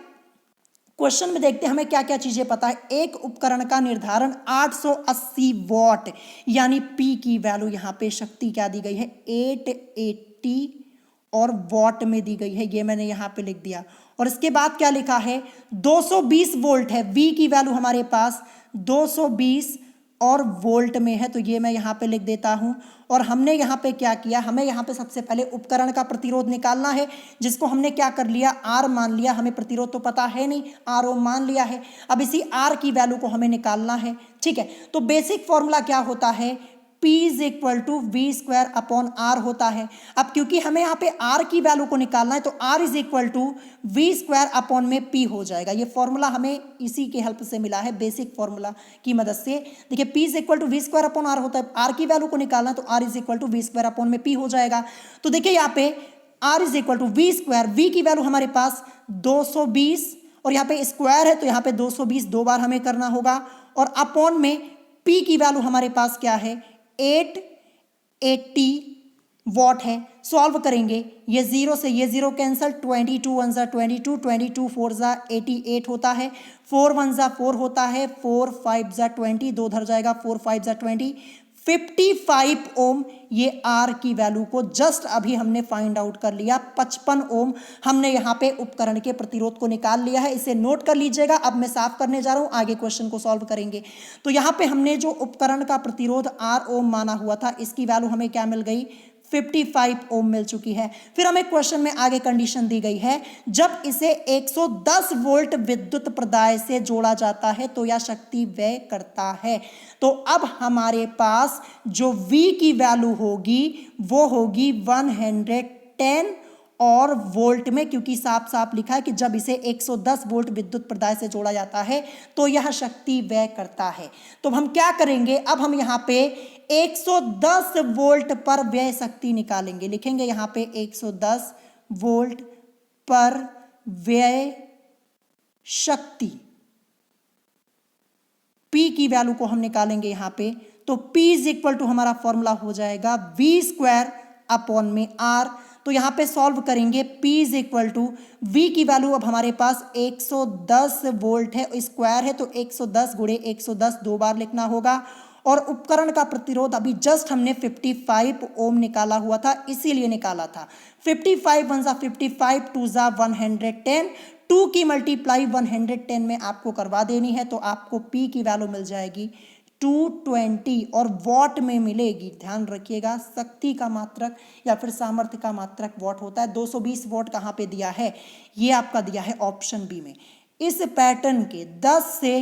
क्वेश्चन में देखते हैं हमें क्या क्या चीजें पता है। एक उपकरण का निर्धारण 880 वॉट, यानी P की वैल्यू यहाँ पे शक्ति क्या दी गई है, 880 और वॉट में दी गई है, ये मैंने यहाँ पे लिख दिया। और इसके बाद क्या लिखा है, 220 वोल्ट है, V की वैल्यू हमारे पास 220 और वोल्ट में है, तो ये मैं यहाँ पे लिख देता हूँ। और हमने यहाँ पे क्या किया, हमें यहाँ पे सबसे पहले उपकरण का प्रतिरोध निकालना है, जिसको हमने क्या कर लिया, R मान लिया। हमें प्रतिरोध तो पता है नहीं, R ओम मान लिया है। अब इसी R की वैल्यू को हमें निकालना है, ठीक है। तो बेसिक फॉर्मूला क्या होता है, P is equal to V square upon R होता है। अब क्योंकि हमें यहाँ पे R की वैल्यू को निकालना है, तो R is equal to V square upon में P हो जाएगा। ये फॉर्मूला हमें इसी के हेल्प से मिला है, बेसिक फॉर्मूला की मदद से। देखिए P is equal to V square upon R होता है, R की वैल्यू को निकालना है तो R is equal to V square upon में P हो जाएगा। तो देखिए यहाँ पे R is equal to V square, V की वैल्यू हमारे पास 220 और यहाँ पे स्क्वायर है तो यहाँ पे 220 दो बार हमें करना होगा, और अपॉन में P की वैल्यू हमारे पास क्या है, 880 वॉट है। सॉल्व करेंगे, ये 0 से ये 0 कैंसल, 22 1 जा 22, 22 4 जा 88 होता है, 4 1 जा 4 होता है, 4 5 जा 20, दो धर जाएगा, 4 5 जा 20, 55 ओम। ये R की वैल्यू को जस्ट अभी हमने फाइंड आउट कर लिया, 55 ओम हमने यहाँ पे उपकरण के प्रतिरोध को निकाल लिया है। इसे नोट कर लीजिएगा। अब मैं साफ करने जा रहा हूँ, आगे क्वेश्चन को सॉल्व करेंगे। तो यहाँ पे हमने जो उपकरण का प्रतिरोध R ओम माना हुआ था, इसकी वैल्यू हमें क्या मिल गई, 55 ओम मिल चुकी है। फिर हमें क्वेश्चन में आगे कंडीशन दी गई है, जब इसे 110 वोल्ट विद्युत प्रदाय से जोड़ा जाता है तो यह शक्ति व्यय करता है। तो अब हमारे पास जो V की वैल्यू होगी वो होगी 110 और वोल्ट में, क्योंकि साफ साफ लिखा है कि जब इसे 110 वोल्ट विद्युत प्रदाय से जोड़ा जाता है तो यह शक्ति व्यय करता है। तो हम क्या करेंगे, अब हम यहाँ पे 110 वोल्ट पर व्यय शक्ति निकालेंगे। लिखेंगे यहाँ पे 110 वोल्ट पर व्यय शक्ति, P की वैल्यू को हम निकालेंगे यहाँ पे। तो P इज इक्वल टू हमारा फॉर्मूला हो जाएगा वी स्क्वायर अपॉन में R। तो यहाँ पे सॉल्व करेंगे, P is equal to V की वैल्यू अब हमारे पास 110 वोल्ट है, स्क्वायर है तो 110 गुणे 110 दो बार लिखना होगा। और उपकरण का प्रतिरोध अभी जस्ट हमने 55 ओम निकाला हुआ था, इसीलिए निकाला था। 55 1 जा 55, 2 जा 110, 2 की मल्टीप्लाई 110 में आपको करवा देनी है तो आपको P की वैल्यू मिल जाएगी 220 और वॉट में मिलेगी। ध्यान रखिएगा, शक्ति का मात्रक या फिर सामर्थ्य का मात्रक वॉट होता है। 220 वॉट कहाँ पे दिया है, ये आपका दिया है ऑप्शन बी में। इस पैटर्न के 10 से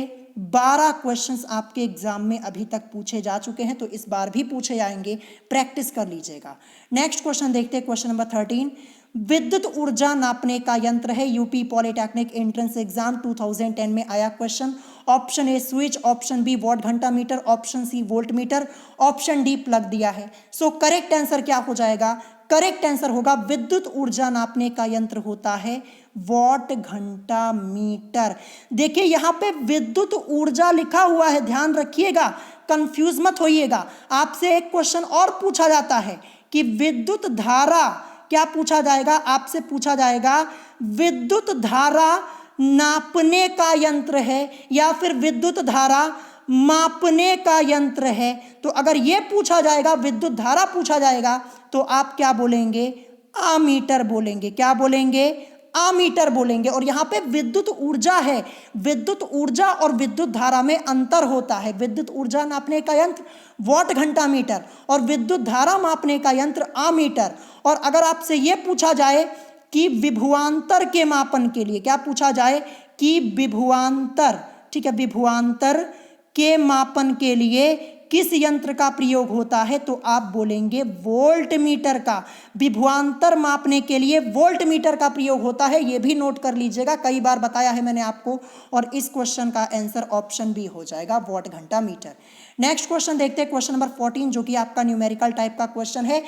12 क्वेश्चंस आपके एग्जाम में अभी तक पूछे जा चुके हैं, तो इस बार भी पूछे जाएंगे, प्रैक्टिस कर लीजिएगा। नेक्स्ट क्वेश्चन देखते हैं, क्वेश्चन नंबर 13। विद्युत ऊर्जा नापने का यंत्र है, यूपी पॉलिटेक्निक एंट्रेंस एग्जाम 2010 में आया question. Option A switch, option B watt घंटा meter, option C volt meter, option D plug दिया है। सो करेक्ट आंसर क्या हो जाएगा, करेक्ट आंसर होगा विद्युत ऊर्जा नापने का यंत्र होता है वॉट घंटा मीटर। देखिए यहाँ पे विद्युत ऊर्जा लिखा हुआ है, ध्यान रखिएगा, कंफ्यूज मत होइएगा। आपसे एक क्वेश्चन और पूछा जाता है कि विद्युत धारा, क्या पूछा जाएगा, आपसे पूछा जाएगा विद्युत धारा नापने का यंत्र है या फिर विद्युत धारा मापने का यंत्र है। तो अगर ये पूछा जाएगा, विद्युत धारा पूछा जाएगा, तो आप क्या बोलेंगे, आमीटर बोलेंगे। क्या बोलेंगे, आमीटर बोलेंगे। और यहाँ पे विद्युत ऊर्जा है, विद्युत ऊर्जा और विद्युत धारा में अंतर होता है। विद्युत ऊर्जा नापने का यंत्र वॉट घंटा मीटर और विद्युत धारा मापने का यंत्र आमीटर। और अगर आपसे ये पूछा जाए कि विभवांतर के मापन के लिए, क्या पूछा जाए कि विभवांतर, ठीक है, विभवांतर के मापन के लिए किस यंत्र का प्रयोग होता है, तो आप बोलेंगे वोल्ट मीटर का। विभवांतर मापने के लिए वोल्ट मीटर का प्रयोग होता है, ये भी नोट कर लीजिएगा, कई बार बताया है मैंने आपको। और इस क्वेश्चन का आंसर ऑप्शन बी हो जाएगा, वॉट घंटा मीटर। नेक्स्ट क्वेश्चन देखते हैं, क्वेश्चन नंबर 14, जो कि आपका न्यूमेरिकल टाइप का क्वेश्चन है।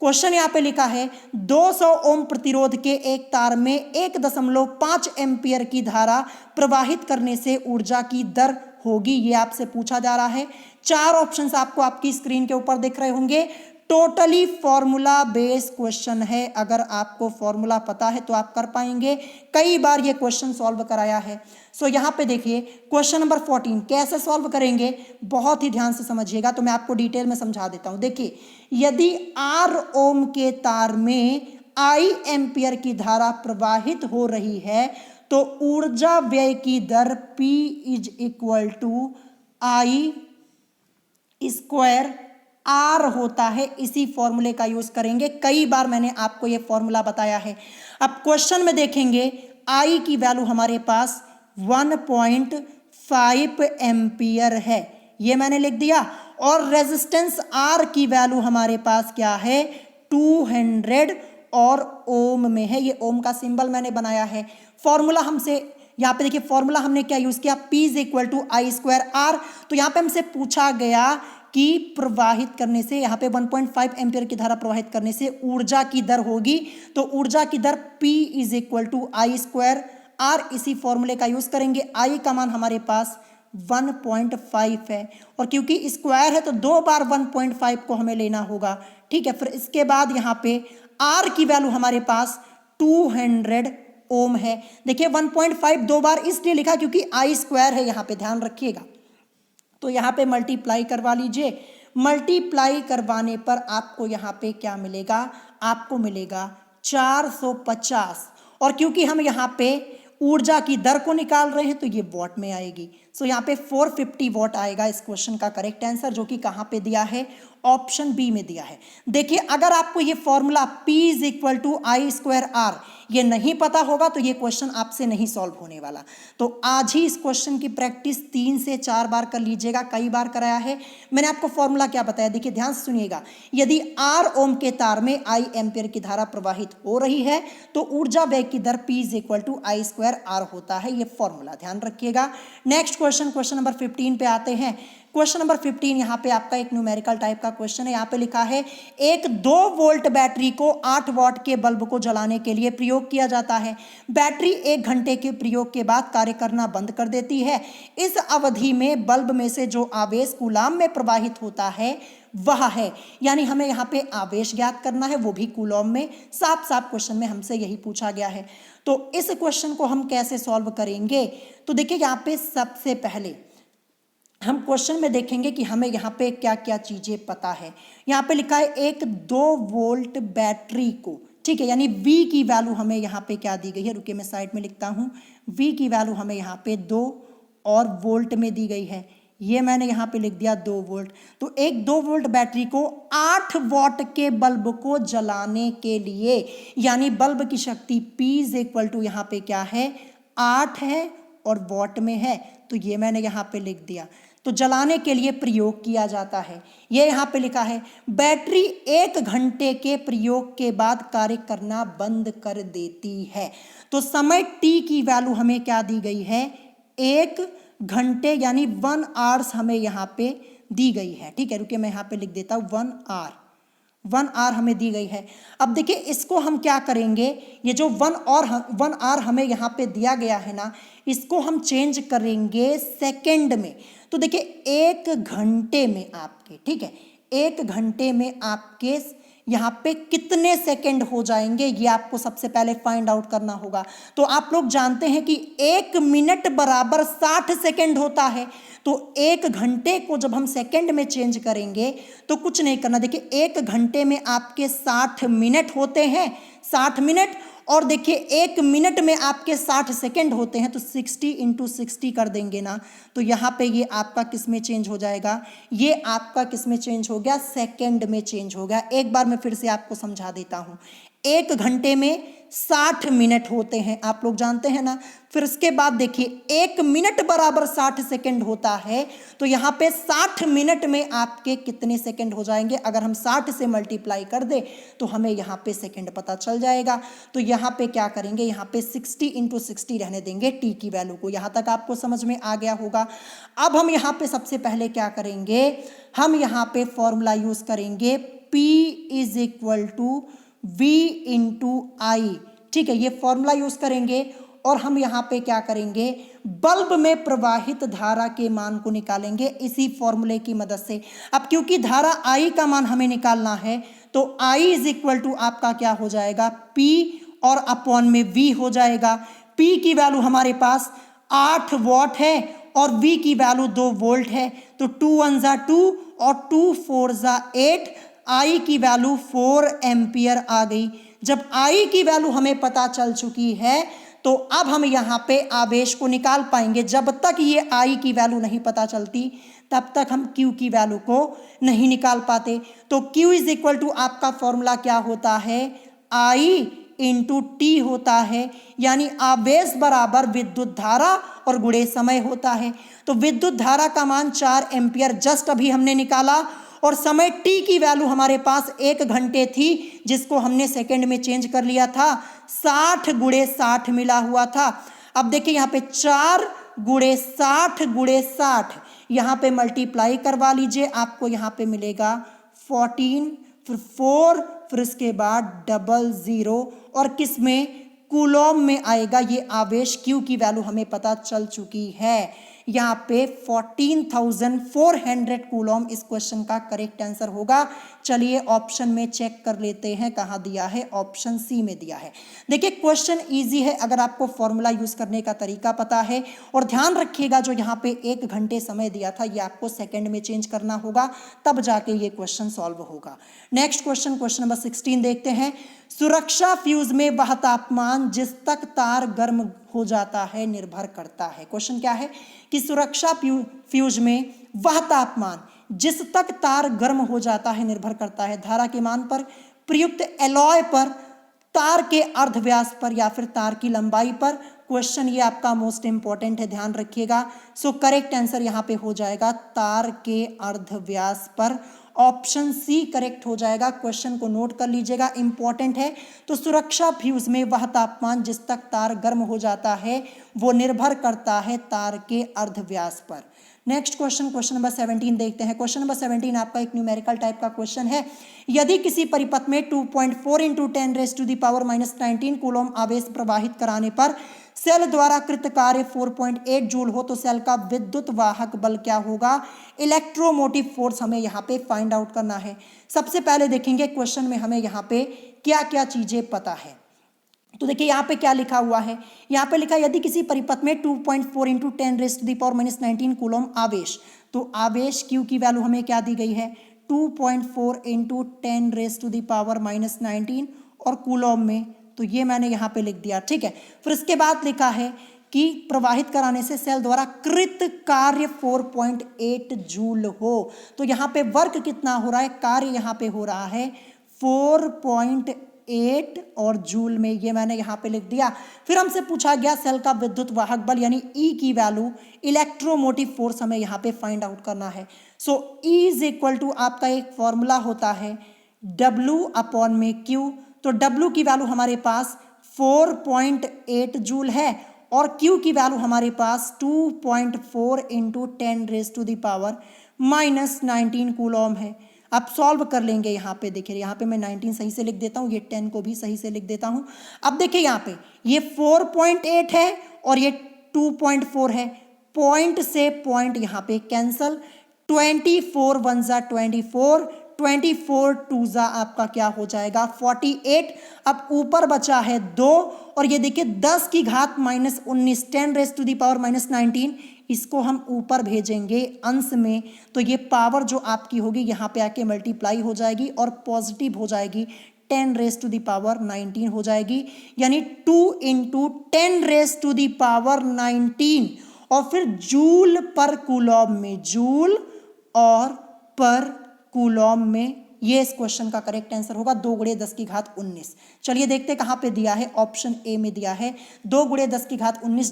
क्वेश्चन यहाँ पे लिखा है 200 ओम प्रतिरोध के एक तार में 1.5 एम्पियर की धारा प्रवाहित करने से ऊर्जा की दर होगी, ये आपसे पूछा जा रहा है। 4 ऑप्शंस आपको आपकी स्क्रीन के ऊपर दिख रहे होंगे। टोटली फॉर्मूला बेस्ड क्वेश्चन है, अगर आपको फॉर्मूला पता है तो आप कर पाएंगे, कई बार ये क्वेश्चन सॉल्व कराया है। सो यहाँ पे देखिए क्वेश्चन नंबर 14 कैसे सॉल्व करेंगे, बहुत ही ध्यान से समझिएगा, तो मैं आपको डिटेल में समझा देता हूँ। देखिए, यदि R ओम के तार में I एम्पियर की धारा प्रवाहित हो रही है तो ऊर्जा व्यय की दर P = I स्क्वायर R होता है। इसी फॉर्मूले का यूज करेंगे, कई बार मैंने आपको ये फॉर्मूला बताया है। अब क्वेश्चन में देखेंगे I की वैल्यू हमारे पास 1.5 एम्पियर है, ये मैंने लिख दिया। और रेजिस्टेंस R की वैल्यू हमारे पास क्या है, 200 और ओम में है, ये ओम का सिंबल मैंने बनाया है। फॉर्मूला हमसे यहाँ पे देखिए, फॉर्मूला हमने क्या यूज किया, P = I²R। तो यहाँ पे हमसे पूछा गया कि प्रवाहित करने से, यहाँ पे 1.5 एम्पियर की धारा प्रवाहित करने से ऊर्जा की दर होगी, तो ऊर्जा की दर P = I²R, इसी फॉर्मूले का यूज करेंगे। I का मान हमारे पास 1.5 है, और क्योंकि स्क्वायर है तो 2 बार 1.5 को हमें लेना होगा, ठीक है। फिर इसके बाद यहाँ पे R की वैल्यू हमारे पास 200 ओम है। देखिए 1.5 2 बार इसलिए लिखा क्योंकि I² है, यहाँ पे ध्यान रखिएगा। तो यहाँ पे मल्टीप्लाई करवा लीजिए, मल्टीप्लाई करवाने पर आपको यहाँ पे क्या मिलेगा, आपको मिलेगा 450। और क्योंकि हम यहाँ पे ऊर्जा की दर को निकाल रहे हैं तो ये वॉट में आएगी। सो यहाँ पे 450 वॉट आएगा इस क्वेश्चन का करेक्ट आंसर, जो कि कहाँ पे दिया है, ऑप्शन बी में दिया है। देखिए, अगर आपको ये फॉर्मूला P = I²R ये नहीं पता होगा तो ये क्वेश्चन आपसे नहीं सॉल्व होने वाला। तो आज ही इस क्वेश्चन की प्रैक्टिस 3 से 4 बार कर लीजिएगा, कई बार कराया है मैंने आपको। फॉर्मूला क्या बताया, देखिए ध्यान से सुनिएगा। यदि R ओम के तार में I एम्पियर की धारा प्रवाहित हो रही है तो ऊर्जा व्यय की दर P = I²R होता है, ये फॉर्मूला ध्यान रखिएगा। नेक्स्ट क्वेश्चन नंबर 15 पे आते हैं। क्वेश्चन नंबर 15 यहाँ पे आपका एक न्यूमेरिकल टाइप का क्वेश्चन है। यहाँ पे लिखा है एक 2 वोल्ट बैटरी को 8 वॉट के बल्ब को जलाने के लिए प्रयोग किया जाता है। बैटरी 1 घंटे के प्रयोग के बाद कार्य करना बंद कर देती है। इस अवधि में बल्ब में से जो आवेश कूलाम में प्रवाहित होता है वह है, यानी हमें यहाँ पे आवेश ज्ञात करना है, वो भी कूलॉम में। साफ साफ क्वेश्चन में हमसे यही पूछा गया है। तो इस क्वेश्चन को हम कैसे सॉल्व करेंगे, तो देखिए यहाँ पे सबसे पहले हम क्वेश्चन में देखेंगे कि हमें यहाँ पे क्या क्या चीजें पता है। यहाँ पे लिखा है एक 2 वोल्ट बैटरी को, ठीक है, यानी V की वैल्यू हमें यहाँ पे क्या दी गई है, रुकिए मैं साइड में लिखता हूँ। V की वैल्यू हमें यहाँ पे 2 और वोल्ट में दी गई है, ये मैंने यहाँ पे लिख दिया 2 वोल्ट। तो एक 2 वोल्ट बैटरी को 8 वॉट के बल्ब को जलाने के लिए, यानी बल्ब की शक्ति P = यहाँ पे क्या है, 8 है और वॉट में है, तो ये मैंने यहाँ पे लिख दिया। तो जलाने के लिए प्रयोग किया जाता है, ये यहाँ पे लिखा है। बैटरी 1 घंटे के प्रयोग के बाद कार्य करना बंद कर देती है। तो समय t की वैल्यू हमें क्या दी गई है, 1 घंटे यानी 1 आवर्स हमें यहाँ पे दी गई है, ठीक है। रुकिए मैं यहाँ पे लिख देता हूँ 1 आवर हमें दी गई है। अब देखिए इसको हम क्या करेंगे, ये जो 1 आवर हमें यहाँ पे दिया गया है ना, इसको हम चेंज करेंगे सेकंड में। तो देखिए 1 घंटे में आपके, ठीक है, 1 घंटे में आपके यहाँ पे कितने सेकंड हो जाएंगे, ये आपको सबसे पहले फाइंड आउट करना होगा। तो आप लोग जानते हैं कि 1 मिनट बराबर 60 सेकंड होता है। तो 1 घंटे को जब हम सेकंड में चेंज करेंगे तो कुछ नहीं करना। देखिए 1 घंटे में आपके 60 मिनट होते हैं, 60 मिनट, और देखिए 1 मिनट में आपके 60 सेकंड होते हैं, तो 60 × 60 कर देंगे ना, तो यहाँ पे ये आपका किस में चेंज हो जाएगा, ये आपका किस में चेंज हो गया, सेकंड में चेंज हो गया। एक बार मैं फिर से आपको समझा देता हूँ। 1 घंटे में 60 मिनट होते हैं, आप लोग जानते हैं ना। फिर उसके बाद देखिए 1 मिनट बराबर 60 सेकंड होता है, तो यहाँ पे 60 मिनट में आपके कितने सेकंड हो जाएंगे, अगर हम 60 से मल्टीप्लाई कर दे तो हमें यहाँ पे सेकंड पता चल जाएगा। तो यहाँ पे क्या करेंगे, यहाँ पे 60 इंटू 60 रहने देंगे टी की वैल्यू को। यहाँ तक आपको समझ में आ गया होगा। अब हम यहाँ पे सबसे पहले क्या करेंगे, हम यहाँ पे फॉर्मूला यूज करेंगे P is equal to V into I. ठीक है, ये फॉर्मूला यूज करेंगे और हम यहाँ पे क्या करेंगे, बल्ब में प्रवाहित धारा के मान को निकालेंगे इसी फॉर्मूले की मदद से। अब क्योंकि धारा I का मान हमें निकालना है, तो I इज इक्वल टू आपका क्या हो जाएगा, P और अपॉन में V हो जाएगा। P की वैल्यू हमारे पास 8 वॉट है और V की वैल्यू 2 वोल्ट है, तो 2 1 जा 2 और 2 4 जा 8, I की वैल्यू 4 एम्पियर आ गई। जब I की वैल्यू हमें पता चल चुकी है, तो अब हम यहाँ पे आवेश को निकाल पाएंगे। जब तक ये I की वैल्यू नहीं पता चलती, तब तक हम Q की वैल्यू को नहीं निकाल पाते। तो Q इज इक्वल टू आपका फॉर्मूला क्या होता है, I इंटू टी होता है, यानी आवेश बराबर विद्युत धारा और गुणे समय होता है। तो विद्युत धारा का मान 4 एम्पियर जस्ट अभी हमने निकाला, और समय t की वैल्यू हमारे पास 1 घंटे थी, जिसको हमने सेकंड में चेंज कर लिया था, 60 गुणे 60 मिला हुआ था। अब देखिए यहाँ पे 4 गुणे 60 गुणे 60, यहाँ पे मल्टीप्लाई करवा लीजिए, आपको यहाँ पे मिलेगा 14, फिर 4, फिर इसके बाद 00, और किस में, कूलॉम में आएगा। ये आवेश Q की वैल्यू हमें पता चल चुकी है। यहाँ पे 14,400 कूलॉम इस क्वेश्चन का करेक्ट आंसर होगा। चलिए ऑप्शन में चेक कर लेते हैं, कहाँ दिया है, ऑप्शन सी में दिया है। देखिए क्वेश्चन इजी है अगर आपको फॉर्मूला यूज करने का तरीका पता है, और ध्यान रखिएगा जो यहाँ पे 1 घंटे समय दिया था, ये आपको सेकंड में चेंज करना होगा, तब जाके ये क्वेश्चन सॉल्व होगा। नेक्स्ट क्वेश्चन, क्वेश्चन नंबर 16 देखते हैं। सुरक्षा फ्यूज में वह तापमान जिस तक तार गर्म हो जाता है निर्भर करता है। क्वेश्चन क्या है कि सुरक्षा फ्यूज में वह तापमान जिस तक तार गर्म हो जाता है निर्भर करता है धारा के मान पर, प्रयुक्त एलॉय पर, तार के अर्धव्यास पर, या फिर तार की लंबाई पर। क्वेश्चन ये आपका मोस्ट इंपॉर्टेंट है, ध्यान रखिएगा। सो करेक्ट आंसर यहाँ पे हो जाएगा तार के अर्धव्यास पर, ऑप्शन सी करेक्ट हो जाएगा। क्वेश्चन को नोट कर लीजिएगा, इंपॉर्टेंट है। तो सुरक्षा फ्यूज में वह तापमान जिस तक तार गर्म हो जाता है वो निर्भर करता है तार के अर्धव्यास पर। नेक्स्ट क्वेश्चन, क्वेश्चन नंबर 17 देखते हैं। क्वेश्चन नंबर 17 आपका एक न्यूमेरिकल टाइप का क्वेश्चन है। यदि किसी परिपथ में 2.4 इंटू 10⁻⁻⁻19 कूलॉम आवेश प्रवाहित कराने पर सेल द्वारा कृत कार्य 4.8 जूल हो, तो सेल का विद्युत वाहक बल क्या होगा, इलेक्ट्रोमोटिव फोर्स हमें यहाँ पे फाइंड आउट करना है। सबसे पहले देखेंगे क्वेश्चन में हमें यहाँ पे क्या क्या चीजें पता है। तो देखिए यहाँ पे क्या लिखा हुआ है, यहाँ पे लिखा है यदि किसी परिपथ में 2.4 इंटू 10⁻⁻19 कूलॉम आवेश, तो आवेश Q की वैल्यू हमें क्या दी गई है, 2.4 इंटू 10⁻⁻19 और कूलॉम में, तो ये मैंने यहाँ पे लिख दिया, ठीक है। फिर इसके बाद लिखा है कि प्रवाहित कराने से सेल द्वारा कृत कार्य 4.8 जूल हो, तो यहाँ पे वर्क कितना हो रहा है, कार्य यहाँ पे हो रहा है 4.8 और जूल में, ये मैंने यहाँ पे लिख दिया। फिर हमसे पूछा गया सेल का विद्युत वाहक बल यानी E की वैल्यू, इलेक्ट्रोमोटिव फोर्स हमें यहाँ पे फाइंड आउट करना है। सो E इज इक्वल टू आपका एक फॉर्मूला होता है W अपॉन में Q, तो W की वैल्यू हमारे पास 4.8 जूल है और Q की वैल्यू हमारे पास 2.4 इंटू 10⁻⁻19 कूलॉम है। अब सॉल्व कर लेंगे, यहाँ पे देखिए, यहाँ पे मैं 19 सही से लिख देता हूँ, ये 10 को भी सही से लिख देता हूँ। अब देखिए यहाँ पे ये 4.8 है और ये 2.4 है, पॉइंट से पॉइंट यहाँ पे कैंसल, 24 1 जा 24, 24 2 जा आपका क्या हो जाएगा 48। अब ऊपर बचा है 2 और ये देखिए 10 की घात -19 10⁻⁻19, इसको हम ऊपर भेजेंगे अंश में, तो ये पावर जो आपकी होगी यहाँ पे आके मल्टीप्लाई हो जाएगी और पॉजिटिव हो जाएगी, 10⁻⁻19 हो जाएगी, यानी 2 इंटू 10⁻⁻19 और फिर जूल पर कूलॉम में, जूल और पर कूलॉम में ये इस क्वेश्चन का करेक्ट आंसर होगा 2 गुणे 10 की घात 19। चलिए देखते कहाँ पे दिया है, ऑप्शन ए में दिया है 2 गुणे 10 की घात 19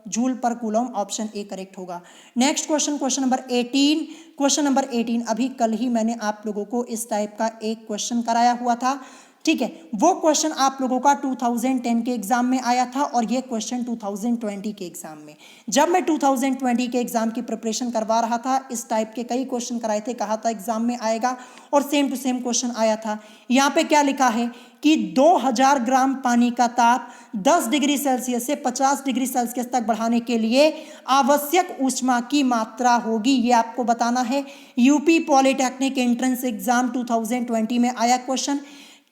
जूल पर कूलम, ऑप्शन ए करेक्ट होगा। Next question, question number 18। Question number 18 अभी कल ही मैंने आप लोगों को इस टाइप का एक क्वेश्चन कराया हुआ था, ठीक है। वो क्वेश्चन आप लोगों का 2010 के एग्जाम में आया था और ये क्वेश्चन 2020 के एग्जाम में। जब मैं 2020 के एग्जाम की प्रिपरेशन करवा रहा था, इस टाइप के कई क्वेश्चन कराए थे, कहा था एग्जाम में आएगा और सेम टू सेम क्वेश्चन आया था। यहाँ पे क्या लिखा है कि 2000 ग्राम पानी का ताप 10 डिग्री सेल्सियस से 50 डिग्री सेल्सियस तक बढ़ाने के लिए आवश्यक ऊष्मा की मात्रा होगी, ये आपको बताना है। यूपी पॉलिटेक्निक एंट्रेंस एग्जाम 2020 में आया क्वेश्चन।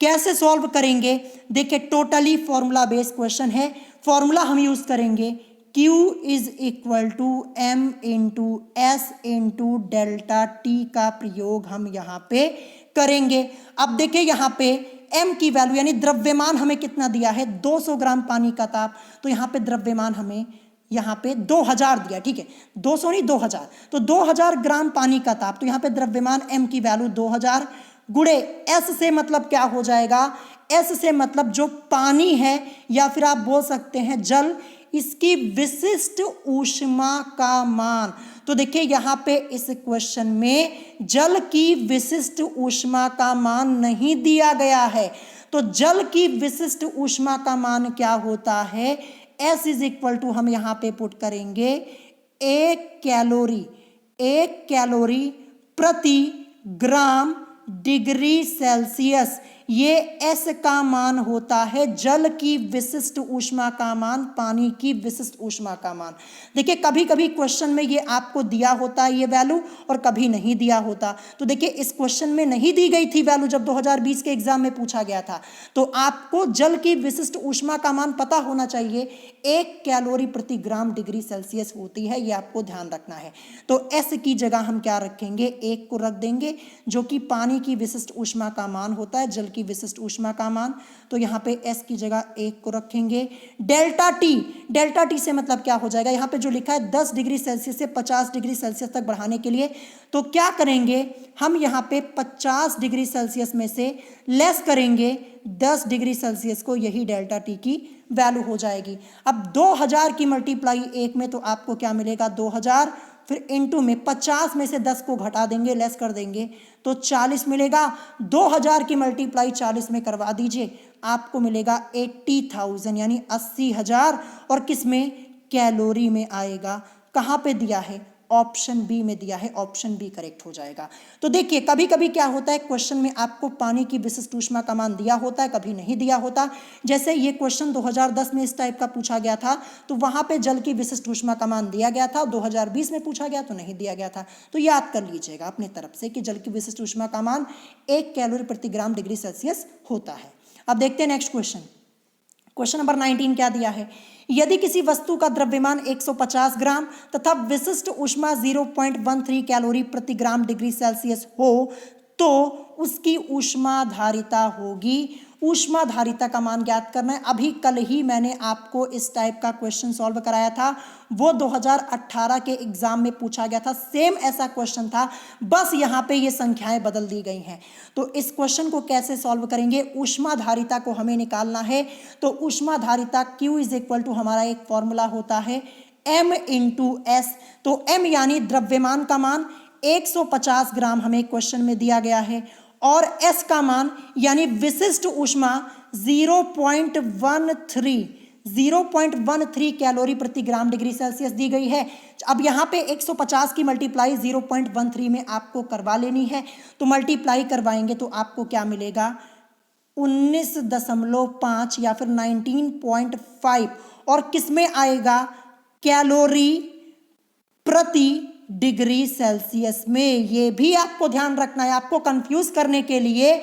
कैसे सॉल्व करेंगे, देखिए टोटली फॉर्मूला बेस्ड क्वेश्चन है। फॉर्मूला हम यूज करेंगे Q is equal to M into S into delta T का प्रयोग हम यहाँ पे करेंगे। अब देखिए यहाँ पे M की वैल्यू यानी द्रव्यमान हमें कितना दिया है, 200 ग्राम पानी का ताप, तो यहाँ पे द्रव्यमान हमें यहाँ पे 2000 दिया, ठीक है, 200 नहीं 2000, तो 2000 ग्राम पानी का ताप, तो यहाँ पे द्रव्यमान M की वैल्यू 2000 गुणे S से मतलब क्या हो जाएगा, S से मतलब जो पानी है या फिर आप बोल सकते हैं जल, इसकी विशिष्ट ऊष्मा का मान। तो देखिए यहाँ पे इस क्वेश्चन में जल की विशिष्ट ऊष्मा का मान नहीं दिया गया है, तो जल की विशिष्ट ऊष्मा का मान क्या होता है, S इज इक्वल टू हम यहाँ पे पुट करेंगे 1 कैलोरी प्रति ग्राम डिग्री सेल्सियस, ये S का मान होता है जल की विशिष्ट ऊष्मा का मान, पानी की विशिष्ट ऊष्मा का मान। देखिए कभी कभी क्वेश्चन में ये आपको दिया होता है ये वैल्यू और कभी नहीं दिया होता, तो देखिए इस क्वेश्चन में नहीं दी गई थी वैल्यू जब 2020 के एग्जाम में पूछा गया था, तो आपको जल की विशिष्ट ऊष्मा का मान पता होना चाहिए, 1 कैलोरी प्रति ग्राम डिग्री सेल्सियस होती है, ये आपको ध्यान रखना है। तो S की जगह हम क्या रखेंगे, 1 को रख देंगे जो कि पानी की विशिष्ट ऊष्मा का मान होता है, जल की विशिष्ट ऊष्मा का मान, तो यहाँ पे S की जगह 1 को रखेंगे। डेल्टा टी से मतलब क्या हो जाएगा, यहाँ पे जो लिखा है 10 डिग्री सेल्सियस से 50 डिग्री सेल्सियस तक बढ़ाने के लिए, तो क्या करेंगे हम यहाँ पे 50 डिग्री सेल्सियस में से लेस करेंगे 10 डिग्री सेल्सियस को, यही डेल्टा टी की वैल्यू हो जाएगी। अब 2000 की मल्टीप्लाई 1 में तो आपको क्या मिलेगा 2000, फिर इनटू में 50 में से 10 को घटा देंगे, लेस कर देंगे तो 40 मिलेगा। 2000 की मल्टीप्लाई 40 में करवा दीजिए, आपको मिलेगा 80,000 यानी 80,000, और किस में, कैलोरी में आएगा। कहाँ पे दिया है, ऑप्शन बी में दिया है, ऑप्शन बी करेक्ट हो जाएगा। तो देखिए कभी कभी क्या होता है क्वेश्चन में आपको पानी की विशिष्ट ऊष्मा का मान दिया होता है, कभी नहीं दिया होता। जैसे ये क्वेश्चन 2010 में इस टाइप का पूछा गया था, तो वहां पे जल की विशिष्ट ऊष्मा का मान दिया गया था, 2020 में पूछा गया तो नहीं दिया गया था। तो याद कर लीजिएगा अपनी तरफ से कि जल की विशिष्ट ऊष्मा का मान 1 कैलोरी प्रति ग्राम डिग्री सेल्सियस होता है। अब देखते हैं नेक्स्ट क्वेश्चन, क्वेश्चन नंबर 19 क्या दिया है, यदि किसी वस्तु का द्रव्यमान 150 ग्राम तथा विशिष्ट ऊष्मा 0.13 कैलोरी प्रति ग्राम डिग्री सेल्सियस हो तो उसकी ऊष्माधारिता होगी। ऊष्माधारिता का मान ज्ञात करना है। अभी कल ही मैंने आपको इस टाइप का क्वेश्चन सॉल्व कराया था, वो 2018 के एग्जाम में पूछा गया था, सेम ऐसा क्वेश्चन था, बस यहाँ पे ये संख्याएं बदल दी गई हैं। तो इस क्वेश्चन को कैसे सॉल्व करेंगे, ऊष्माधारिता को हमें निकालना है। तो ऊष्माधारिता Q इज इक्वल टू हमारा एक फॉर्मूला होता है M इंटू एस। तो M यानी द्रव्यमान का मान 150 ग्राम हमें क्वेश्चन में दिया गया है, और S का मान यानी विशिष्ट ऊष्मा 0.13 कैलोरी प्रति ग्राम डिग्री सेल्सियस दी गई है। अब यहाँ पे 150 की मल्टीप्लाई 0.13 में आपको करवा लेनी है, तो मल्टीप्लाई करवाएंगे तो आपको क्या मिलेगा 19.5 या फिर 19.5, और किस में आएगा, कैलोरी प्रति डिग्री सेल्सियस में। ये भी आपको ध्यान रखना है, आपको कंफ्यूज करने के लिए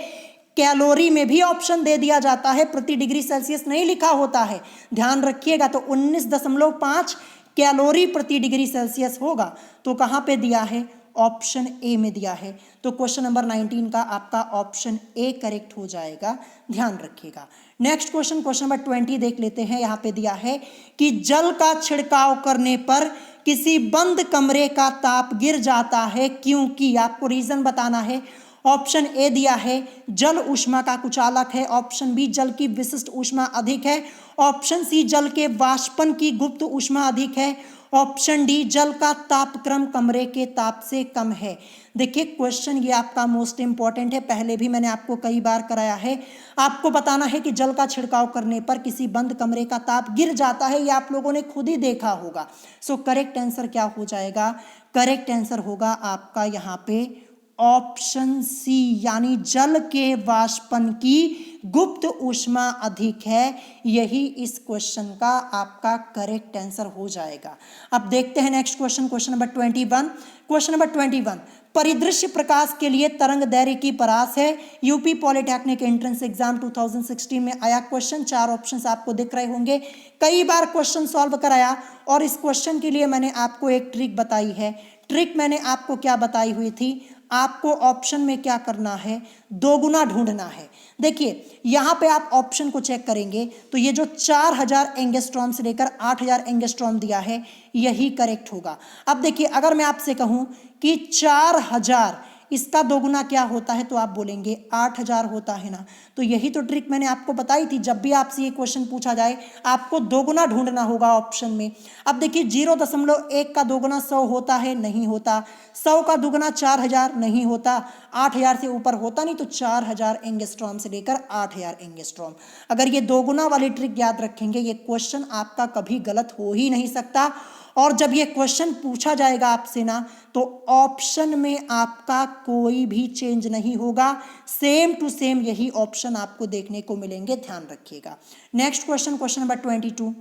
कैलोरी में भी ऑप्शन दे दिया जाता है, प्रति डिग्री सेल्सियस नहीं लिखा होता है, ध्यान रखिएगा। तो 19.5 कैलोरी प्रति डिग्री सेल्सियस होगा, तो कहाँ पे दिया है, ऑप्शन ए में दिया है। तो क्वेश्चन नंबर 19 का आपका ऑप्शन ए करेक्ट हो जाएगा, ध्यान रखिएगा। नेक्स्ट क्वेश्चन, क्वेश्चन नंबर 20 देख लेते हैं। यहाँ पे दिया है कि जल का छिड़काव करने पर किसी बंद कमरे का ताप गिर जाता है क्योंकि, आपको रीजन बताना है, ऑप्शन ए दिया है जल ऊष्मा का कुचालक है, ऑप्शन बी जल की विशिष्ट ऊष्मा अधिक है, ऑप्शन सी जल के वाष्पन की गुप्त ऊष्मा अधिक है, ऑप्शन डी जल का तापक्रम कमरे के ताप से कम है। देखिए क्वेश्चन ये आपका मोस्ट इंपॉर्टेंट है, पहले भी मैंने आपको कई बार कराया है। आपको बताना है कि जल का छिड़काव करने पर किसी बंद कमरे का ताप गिर जाता है, ये आप लोगों ने खुद ही देखा होगा। सो करेक्ट आंसर क्या हो जाएगा? करेक्ट आंसर होगा आपका यहाँ पे ऑप्शन सी, यानी जल के वाष्पन की गुप्त ऊष्मा अधिक है। यही इस क्वेश्चन का आपका करेक्ट आंसर हो जाएगा। अब देखते हैं next question, question number 21। Question number 21, परिदृश्य प्रकाश के लिए तरंग दैर्घ्य की परास है। यूपी पॉलिटेक्निक एंट्रेंस एग्जाम 2016 में आया क्वेश्चन। 4 ऑप्शंस आपको दिख रहे होंगे, कई बार क्वेश्चन सॉल्व कराया और इस क्वेश्चन के लिए मैंने आपको एक ट्रिक बताई है। ट्रिक मैंने आपको क्या बताई हुई थी? आपको ऑप्शन में क्या करना है? दोगुना ढूंढना है। देखिए यहाँ पे आप ऑप्शन को चेक करेंगे तो ये जो 4000 एंगस्ट्रॉम से लेकर 8000 एंगस्ट्रॉम दिया है यही करेक्ट होगा। अब देखिए अगर मैं आपसे कहूँ कि 4000 इसका दोगुना क्या होता है तो आप बोलेंगे 8000 होता है ना। तो यही तो ट्रिक मैंने आपको बताई थी, जब भी आपसे ये क्वेश्चन पूछा जाए आपको दोगुना ढूंढना होगा ऑप्शन में। अब देखिए 0.1 का दोगुना 100 होता है, नहीं होता। 100 का दुगुना 4000 नहीं होता। 8000 से ऊपर होता नहीं, तो 4000 एंगस्ट्रॉम से लेकर 8000 एंगस्ट्रॉम। अगर ये दोगुना वाली ट्रिक याद रखेंगे ये क्वेश्चन आपका कभी गलत हो ही नहीं सकता। और जब ये क्वेश्चन पूछा जाएगा आपसे ना तो ऑप्शन में आपका कोई भी चेंज नहीं होगा, सेम टू सेम यही ऑप्शन आपको देखने को मिलेंगे, ध्यान रखिएगा। नेक्स्ट क्वेश्चन, क्वेश्चन नंबर 22,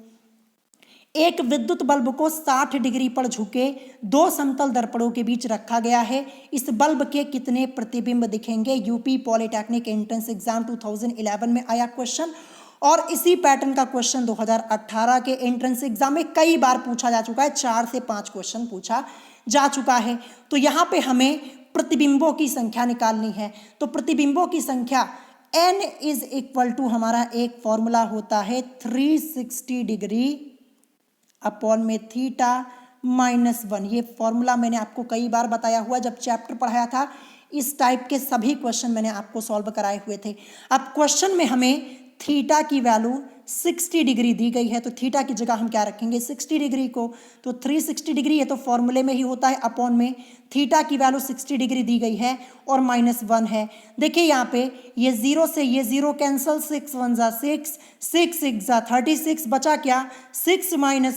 एक विद्युत बल्ब को 60 डिग्री पर झुके 2 समतल दर्पणों के बीच रखा गया है। इस बल्ब के कितने प्रतिबिंब दिखेंगे? यूपी पॉलिटेक्निक एंट्रेंस एग्जाम 2011 में आया क्वेश्चन और इसी पैटर्न का क्वेश्चन 2018 के एंट्रेंस एग्जाम में कई बार पूछा जा चुका है। 4 से 5 क्वेश्चन पूछा जा चुका है। तो यहाँ पे हमें प्रतिबिंबों की संख्या निकालनी है। तो प्रतिबिंबों की संख्या n इज इक्वल टू हमारा एक फॉर्मूला होता है 360 डिग्री अपॉन में थीटा माइनस 1। ये फॉर्मूला मैंने आपको कई बार बताया हुआ, जब चैप्टर पढ़ाया था इस टाइप के सभी क्वेश्चन मैंने आपको सॉल्व कराए हुए थे। अब क्वेश्चन में हमें थीटा की वैल्यू 60 डिग्री दी गई है, तो थीटा की जगह हम क्या रखेंगे? 60 डिग्री को। तो 360 डिग्री ये तो फॉर्मूले में ही होता है, अपॉन में थीटा की वैल्यू 60 डिग्री दी गई है और -1 है। देखिए यहाँ पे ये 0 से ये 0 कैंसल, 6 1 जा 6, 6 6 जा 36, बचा क्या? 6 - 1,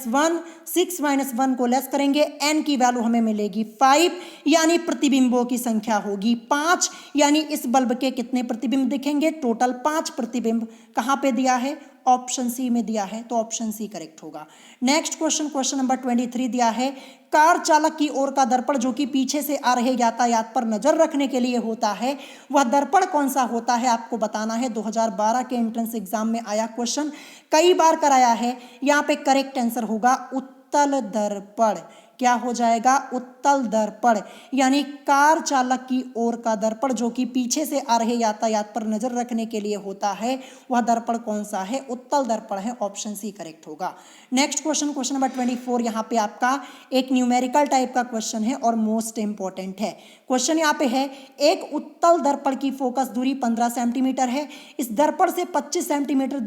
6 - 1 को लेस करेंगे, n की वैल्यू हमें मिलेगी 5, यानी प्रतिबिंबों की संख्या होगी 5। यानी इस बल्ब के कितने प्रतिबिंब दिखेंगे? टोटल 5 प्रतिबिंब। कहाँ पे दिया है? ऑप्शन सी में दिया है, तो ऑप्शन सी करेक्ट होगा। नेक्स्ट क्वेश्चन, क्वेश्चन नंबर 23 दिया है, कार चालक की ओर का दर्पण जो कि पीछे से आ रहे यातायात पर नजर रखने के लिए होता है वह दर्पण कौन सा होता है? आपको बताना है। 2012 के एंट्रेंस एग्जाम में आया क्वेश्चन, कई बार कराया है। यहाँ पे करेक्ट आंसर होगा उत्तल दर्पण। क्या हो जाएगा? उत्तल दर्पण। यानी कार चालक की ओर का दर्पण जो कि पीछे से आ रहे यातायात पर नजर रखने के लिए होता है वह दर्पण कौन सा है? उत्तल दर्पण है। ऑप्शन सी करेक्ट होगा। नेक्स्ट क्वेश्चन, क्वेश्चन नंबर 24, यहाँ पे आपका एक न्यूमेरिकल टाइप का क्वेश्चन है और मोस्ट इंपॉर्टेंट है। क्वेश्चन यहाँ पे है, एक उत्तल दर्पण की फोकस दूरी 15 सेंटीमीटर है। इस दर्पण से 25 सेंटीमीटर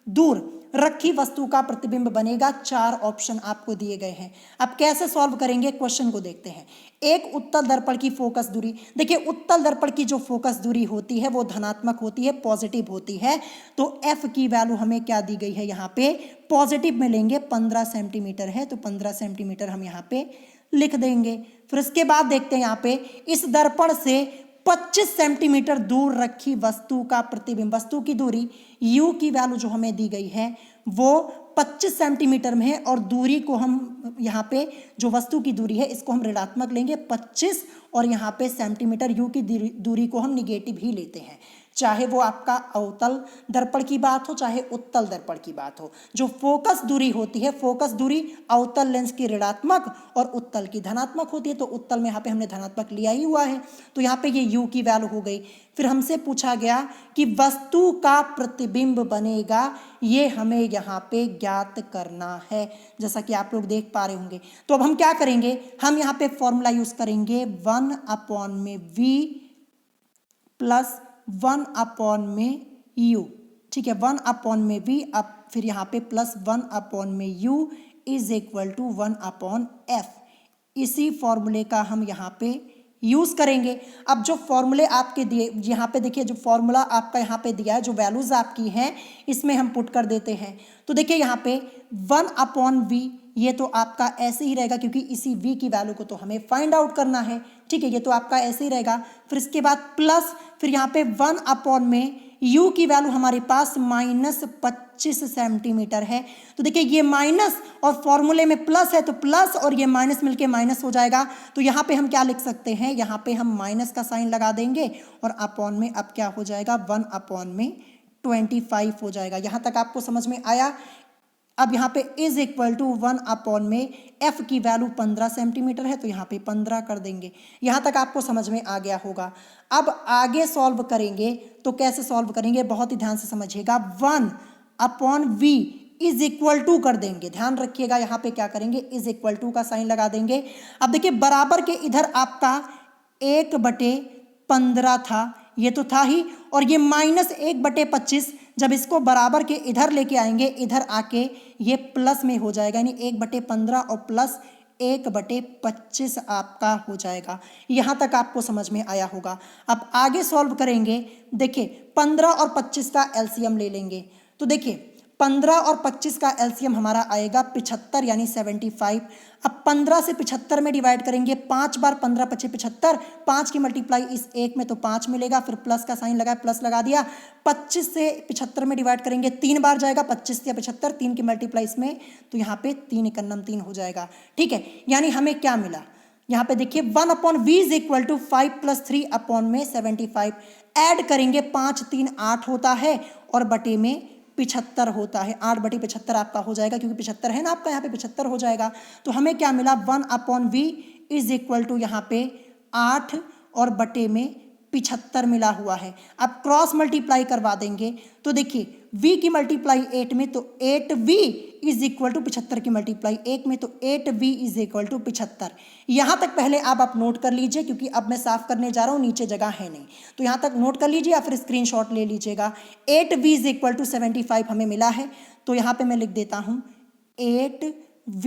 दूर रखी वस्तु का प्रतिबिंब बनेगा। 4 ऑप्शन आपको दिए गए हैं। अब कैसे सॉल्व करेंगे क्वेश्चन को देखते हैं। एक उत्तल दर्पण की फोकस दूरी, देखिए उत्तल दर्पण की जो फोकस दूरी होती है वो धनात्मक होती है, पॉजिटिव होती है। तो f की वैल्यू हमें क्या दी गई है? यहाँ पे पॉजिटिव में लेंगे, 15 सेंटीमीटर है तो 15 सेंटीमीटर हम यहाँ पे लिख देंगे। फिर इसके बाद देखते हैं यहाँ पे, इस दर्पण से 25 सेंटीमीटर दूर रखी वस्तु का प्रतिबिंब, वस्तु की दूरी u की वैल्यू जो हमें दी गई है वो 25 सेंटीमीटर में है और दूरी को हम यहाँ पे जो वस्तु की दूरी है इसको हम ऋणात्मक लेंगे 25 और यहाँ पे सेंटीमीटर u की दूरी को हम निगेटिव ही लेते हैं। चाहे वो आपका अवतल दर्पण की बात हो चाहे उत्तल दर्पण की बात हो, जो फोकस दूरी होती है, फोकस दूरी अवतल लेंस की ऋणात्मक और उत्तल की धनात्मक होती है। तो उत्तल में यहाँ पे हमने धनात्मक लिया ही हुआ है, तो यहाँ पे ये u की वैल्यू हो गई। फिर हमसे पूछा गया कि वस्तु का प्रतिबिंब बनेगा, ये हमें यहाँ पे ज्ञात करना है, जैसा कि आप लोग देख पा रहे होंगे। तो अब हम क्या करेंगे? हम यहाँ पे फॉर्मूला यूज करेंगे 1/v प्लस 1/u, ठीक है, 1/v, अब फिर यहाँ पे plus 1/u is equal to 1/f। इसी फॉर्मूले का हम यहाँ पे यूज करेंगे। अब जो फॉर्मूले आपके दिए, यहाँ पे देखिए जो फॉर्मूला आपका यहाँ पे दिया है, जो वैल्यूज आपकी हैं इसमें हम पुट कर देते हैं। तो देखिए यहाँ पे 1/v, ये तो आपका ऐसे ही रहेगा क्योंकि इसी v की वैल्यू को तो हमें फाइंड आउट करना है, ठीक है, ये तो आपका ऐसे ही रहेगा। फिर इसके बाद प्लस, फिर यहाँ पे 1/में u की वैल्यू हमारे पास -25 सेंटीमीटर है। तो देखिए ये माइनस और फॉर्मूले में प्लस है, तो प्लस और ये माइनस मिलके माइनस हो जाएगा। तो यहाँ पे हम क्या लिख सकते हैं, यहाँ पे हम माइनस का साइन लगा देंगे और अपॉन में अब क्या हो जाएगा, 1/25 हो जाएगा। यहाँ तक आपको समझ में आया। अब यहाँ पे इज इक्वल टू 1/में f की वैल्यू 15 सेंटीमीटर है, तो यहाँ पे 15 कर देंगे। यहाँ तक आपको समझ में आ गया होगा। अब आगे सॉल्व करेंगे तो कैसे सॉल्व करेंगे, बहुत ही ध्यान से समझिएगा। 1/v इज इक्वल टू कर देंगे, ध्यान रखिएगा, यहाँ पे क्या करेंगे, इज इक्वल टू का साइन लगा देंगे। अब देखिए बराबर के इधर आपका 1/15 था, ये तो था ही, और ये -1/25, जब इसको बराबर के इधर लेके आएंगे, इधर आके ये प्लस में हो जाएगा, यानी 1/15 और प्लस 1/25 आपका हो जाएगा। यहाँ तक आपको समझ में आया होगा। अब आगे सॉल्व करेंगे। देखिए 15 और 25 का एलसीएम ले लेंगे। तो देखिए 15 और 25 का एलसीएम हमारा आएगा 75, यानी 75। अब 15 से 75 में डिवाइड करेंगे, 5 बार 15 25 75, 5 की मल्टीप्लाई इस एक में तो 5 मिलेगा, फिर प्लस का साइन लगा, प्लस लगा दिया। 25 से 75 में डिवाइड करेंगे, 3 बार जाएगा, 25 या 75, 3 की मल्टीप्लाई इसमें, तो यहाँ पे 3 एकन्नम 3 हो जाएगा, ठीक है। यानी हमें क्या मिला, यहाँ पे देखिए 1/v is equal to 5 + 3/75। Add करेंगे, 5 3 8 होता है और बटे में 75 होता है। 8/75 आपका हो जाएगा, क्योंकि 75 है ना आपका, यहाँ पे 75 हो जाएगा। तो हमें क्या मिला, 1/v इज इक्वल टू यहाँ पे 8 और बटे में 75 मिला हुआ है। अब क्रॉस मल्टीप्लाई करवा देंगे, तो देखिए v की मल्टीप्लाई 8 में, तो 8v इज इक्वल टू 75 की मल्टीप्लाई 1 में, तो 8v इज इक्वल टू 75। यहाँ तक पहले आप नोट कर लीजिए, क्योंकि अब मैं साफ करने जा रहा हूँ, नीचे जगह है नहीं, तो यहाँ तक नोट कर लीजिए या फिर स्क्रीनशॉट ले लीजिएगा। 8v इज इक्वल टू 75 हमें मिला है, तो यहाँ पे मैं लिख देता हूँ 8v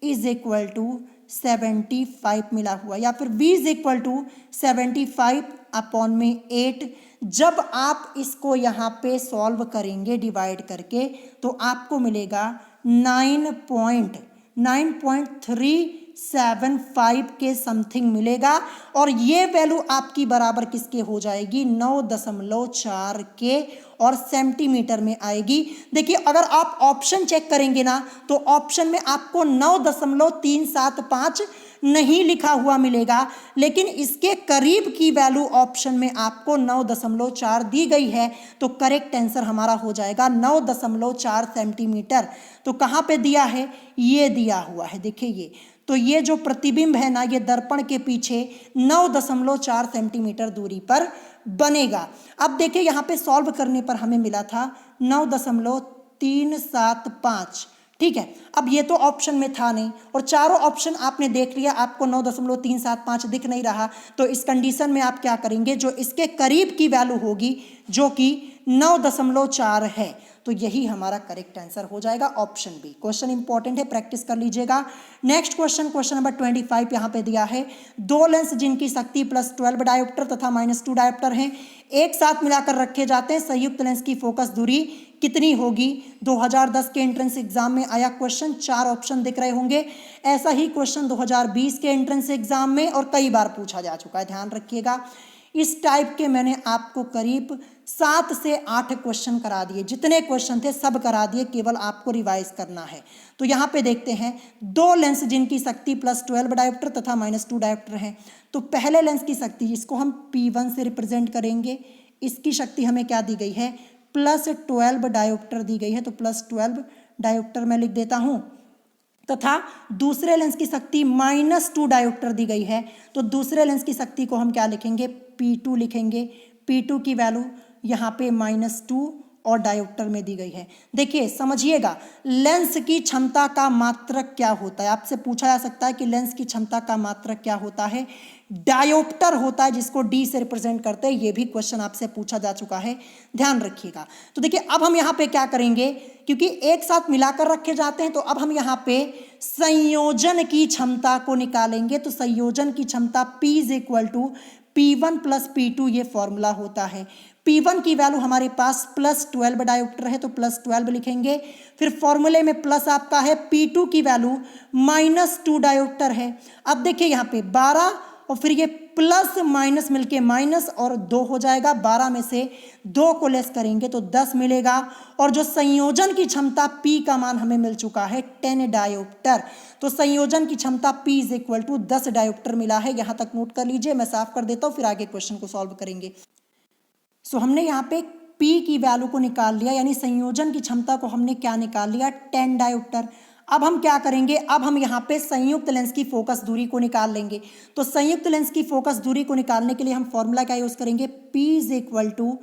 इज इक्वल टू 75 मिला हुआ, या फिर v इज इक्वल टू 75/8। जब आप इसको यहाँ पे सॉल्व करेंगे डिवाइड करके, तो आपको मिलेगा 9.375 के समथिंग मिलेगा, और ये वैल्यू आपकी बराबर किसके हो जाएगी, 9.4 के, और सेंटीमीटर में आएगी। देखिए अगर आप ऑप्शन चेक करेंगे ना, तो ऑप्शन में आपको 9.375 नहीं लिखा हुआ मिलेगा, लेकिन इसके करीब की वैल्यू ऑप्शन में आपको 9.4 दी गई है। तो करेक्ट आंसर हमारा हो जाएगा 9.4 सेंटीमीटर। तो कहाँ पे दिया है, ये दिया हुआ है, देखिए ये, तो ये जो प्रतिबिंब है ना, ये दर्पण के पीछे 9.4 सेंटीमीटर दूरी पर बनेगा। अब देखिए यहाँ पे सॉल्व करने पर हमें मिला था 9.375, ठीक है। अब ये तो ऑप्शन में था नहीं, और चारों ऑप्शन आपने देख लिया, आपको 9.375 दिख नहीं रहा, तो इस कंडीशन में आप क्या करेंगे, जो इसके करीब की वैल्यू होगी, जो कि 9.4 है, तो यही हमारा करेक्ट आंसर हो जाएगा, ऑप्शन बी। क्वेश्चन इंपॉर्टेंट है, प्रैक्टिस कर लीजिएगा। नेक्स्ट क्वेश्चन, क्वेश्चन नंबर 25 यहाँ पे दिया है, 2 लेंस जिनकी शक्ति +12 डायोप्टर तथा -2 डायोप्टर हैं, एक साथ मिलाकर रखे जाते हैं, संयुक्त लेंस की फोकस दूरी कितनी होगी। 2010 के एंट्रेंस एग्जाम में आया क्वेश्चन, 4 ऑप्शन दिख रहे होंगे। ऐसा ही क्वेश्चन 2020 के एंट्रेंस एग्जाम में और कई बार पूछा जा चुका है, ध्यान रखिएगा। इस टाइप के मैंने आपको करीब 7 से 8 क्वेश्चन करा दिए, जितने क्वेश्चन थे सब करा दिए, केवल आपको रिवाइज करना है। तो यहाँ पे देखते हैं, 2 लेंस जिनकी शक्ति +12 डायोप्टर तथा -2 डायोप्टर है। तो पहले लेंस की शक्ति, इसको हम P1 से रिप्रेजेंट करेंगे, इसकी शक्ति हमें क्या दी गई है, +12 डायोप्टर दी गई है, तो +12 डायोप्टर मैं लिख देता हूँ, तथा दूसरे लेंस की शक्ति -2 डायोप्टर दी गई है, तो दूसरे लेंस की शक्ति को हम क्या लिखेंगे, P2 लिखेंगे। P2 की वैल्यू यहाँ पे -2 और डायोप्टर में दी गई है। देखिए समझिएगा, लेंस की क्षमता का मात्रक क्या होता है, आपसे पूछा जा सकता है कि लेंस की क्षमता का मात्रक क्या होता है। डायोप्टर होता है, जिसको डी से रिप्रेजेंट करते हैं। ये भी क्वेश्चन आपसे पूछा जा चुका है, ध्यान रखिएगा। तो देखिए अब हम यहाँ पे क्या करेंगे, क्योंकि एक साथ मिलाकर रखे जाते हैं, तो अब हम यहाँ पे संयोजन की क्षमता को निकालेंगे। तो संयोजन की क्षमता P is equal to P1 plus P2, ये फॉर्मूला होता है। P1 की वैल्यू हमारे पास +12 डायोप्टर है, तो +12 लिखेंगे। फिर फॉर्मूले में प्लस आपका है, P2 की वैल्यू -2 डायोप्टर है। अब देखिए यहाँ पे 12 और फिर ये प्लस माइनस मिलके माइनस और 2 हो जाएगा। 12 में से 2 को लेस करेंगे तो 10 मिलेगा। और जो संयोजन की क्षमता P का मान हमें मिल चुका है 10 डायोप्टर। तो संयोजन की क्षमता P is equal to 10 dioptre मिला है। यहाँ तक नोट कर लीजिए, मैं साफ कर देता हूँ, फिर आगे क्वेश्चन को सॉल्व करेंगे। सो हमने यहाँ पे P की वैल्यू को निकाल लिया, यानी संयोजन की क्षमता को हमने क्या निकाल लिया, 10 डायोप्टर। अब हम क्या करेंगे, अब हम यहाँ पे संयुक्त लेंस की फोकस दूरी को निकाल लेंगे। तो संयुक्त लेंस की फोकस दूरी को निकालने के लिए हम फॉर्मूला क्या यूज करेंगे, P इज इक्वल टू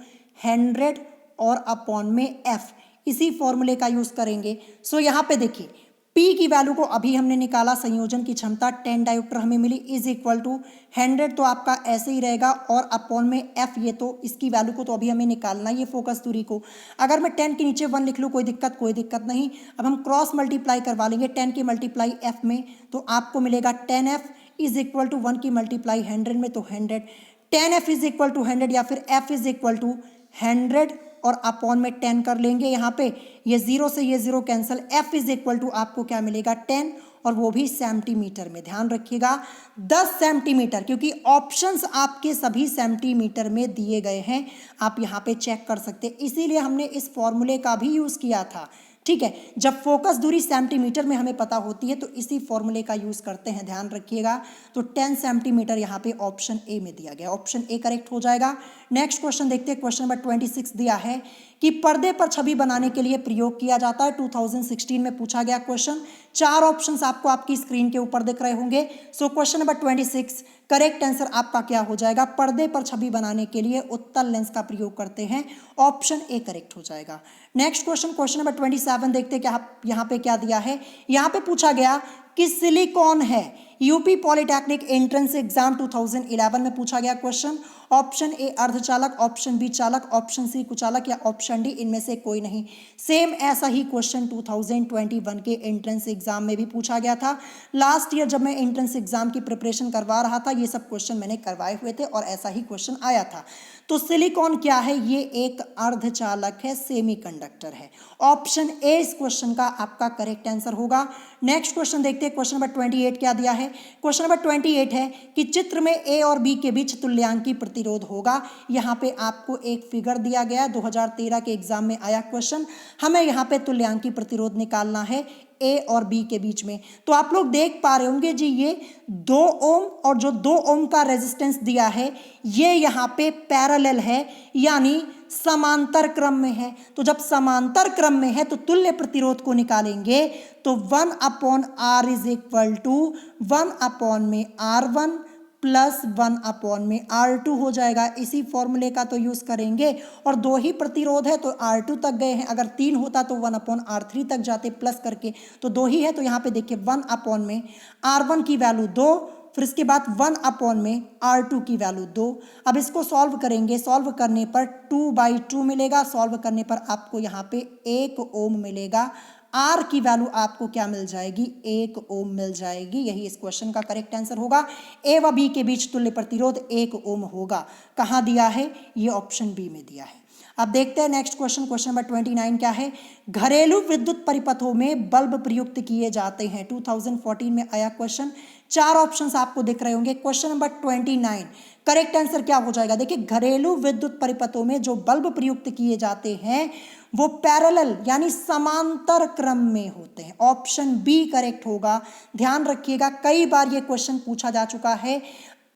100 और अपॉन में F, इसी फॉर्मूले का यूज करेंगे। सो यहाँ पे देखिए P की वैल्यू को अभी हमने निकाला, संयोजन की क्षमता 10 डायोप्टर हमें मिली, इज इक्वल टू 100, तो आपका ऐसे ही रहेगा, और अपॉन में F, ये तो इसकी वैल्यू को तो अभी हमें निकालना है, ये फोकस दूरी को। अगर मैं 10 के नीचे 1 लिख लूँ, कोई दिक्कत नहीं। अब हम क्रॉस मल्टीप्लाई करवा लेंगे 10 की मल्टीप्लाई F में, तो आपको मिलेगा 10F इज इक्वल टू 1 की मल्टीप्लाई 100 में, तो 100। 10F इज इक्वल टू 100 या फिर F इज इक्वल टू 100 और अपॉन में 10 कर लेंगे। यहाँ पे ये 0 से ये 0 cancel, F is equal to आपको क्या मिलेगा, 10, और वो भी सेंटीमीटर में। ध्यान रखिएगा 10 सेंटीमीटर, क्योंकि ऑप्शंस आपके सभी सेंटीमीटर में दिए गए हैं, आप यहाँ पे चेक कर सकते हैं, इसीलिए हमने इस फॉर्मूले का भी यूज़ किया था। ठीक है, जब फोकस दूरी सेंटीमीटर में हमें पता होती है तो इसी फॉर्मूले का यूज करते हैं, ध्यान रखिएगा। तो 10 सेंटीमीटर यहाँ पे ऑप्शन ए में दिया गया, ऑप्शन ए करेक्ट हो जाएगा। नेक्स्ट क्वेश्चन देखते हैं, क्वेश्चन नंबर 26 दिया है कि पर्दे पर छवि बनाने के लिए प्रयोग किया जाता है। 2016 में पूछा गया क्वेश्चन। 4 ऑप्शंस आपको आपकी स्क्रीन के ऊपर दिख रहे होंगे। So question number 26, correct answer आपका क्या हो जाएगा, पर्दे पर छवि बनाने के लिए उत्तल लेंस का प्रयोग करते हैं, ऑप्शन ए करेक्ट हो जाएगा। नेक्स्ट क्वेश्चन, क्वेश्चन नंबर 27 देखते हैं क्या यहाँ पे क्या दिया है। यहाँ पे पूछा गया कि सिलिकॉन है, यूपी पॉलिटेक्निक एंट्रेंस एग्जाम 2011 में पूछा गया क्वेश्चन। ऑप्शन ए अर्धचालक, ऑप्शन बी चालक, ऑप्शन सी कुचालक या ऑप्शन डी इनमें से कोई नहीं। सेम ऐसा ही क्वेश्चन 2021 के एंट्रेंस एग्जाम में भी पूछा गया था। लास्ट ईयर जब मैं एंट्रेंस एग्जाम की प्रिपरेशन करवा रहा था, ये सब क्वेश्चन मैंने करवाए हुए थे और ऐसा ही क्वेश्चन आया था। तो सिलिकॉन क्या है, ये एक अर्धचालक है, सेमीकंडक्टर है। ऑप्शन ए इस क्वेश्चन का आपका करेक्ट आंसर होगा। नेक्स्ट क्वेश्चन देखते हैं, क्वेश्चन नंबर 28 क्या दिया है। क्वेश्चन नंबर 28 है कि चित्र में ए और बी के बीच तुल्यांकी प्रतिरोध होगा। यहाँ पे आपको एक फिगर दिया गया, 2013 के एग्जाम में आया क्वेश्चन। हमें यहाँ पे तुल्यांकी प्रतिरोध निकालना है ए और बी के बीच में। तो आप लोग देख पा रहे होंगे जी, ये 2 ओम और जो 2 ओम का रेजिस्टेंस दिया है, ये यहाँ पे पैरेलल है, यानी समांतर क्रम में है। तो जब समांतर क्रम में है तो तुल्य प्रतिरोध को निकालेंगे, तो 1/R इज इक्वल टू 1 में R1 प्लस 1 में R2 हो जाएगा। इसी फॉर्मूले का तो यूज करेंगे, और 2 ही प्रतिरोध है तो R2 तक गए हैं, अगर 3 होता तो 1/R3 तक जाते प्लस करके, तो 2 ही है। तो यहाँ पे देखिए 1 में R1 की वैल्यू 2, फिर इसके बाद 1 में R2 की वैल्यू 2। अब इसको सॉल्व करेंगे, सॉल्व करने पर 2/2 मिलेगा, सॉल्व करने पर आपको यहाँ पे 1 ओम मिलेगा। R की वैल्यू आपको क्या मिल जाएगी, 1 ओम मिल जाएगी। यही इस क्वेश्चन का करेक्ट आंसर होगा। ए व बी के बीच तुल्य प्रतिरोध 1 ओम होगा। कहाँ दिया है, ये ऑप्शन बी में दिया है। अब देखते हैं नेक्स्ट क्वेश्चन, क्वेश्चन नंबर 29 क्या है। घरेलू विद्युत परिपथों में बल्ब प्रयुक्त किए जाते हैं। 2014 में आया क्वेश्चन। 4 ऑप्शंस आपको दिख रहे होंगे। क्वेश्चन नंबर 29, करेक्ट आंसर क्या हो जाएगा। देखिए घरेलू विद्युत परिपथों में जो बल्ब प्रयुक्त किए जाते हैं वो पैरेलल यानी समांतर क्रम में होते हैं। ऑप्शन बी करेक्ट होगा। ध्यान रखिएगा, कई बार ये क्वेश्चन पूछा जा चुका है,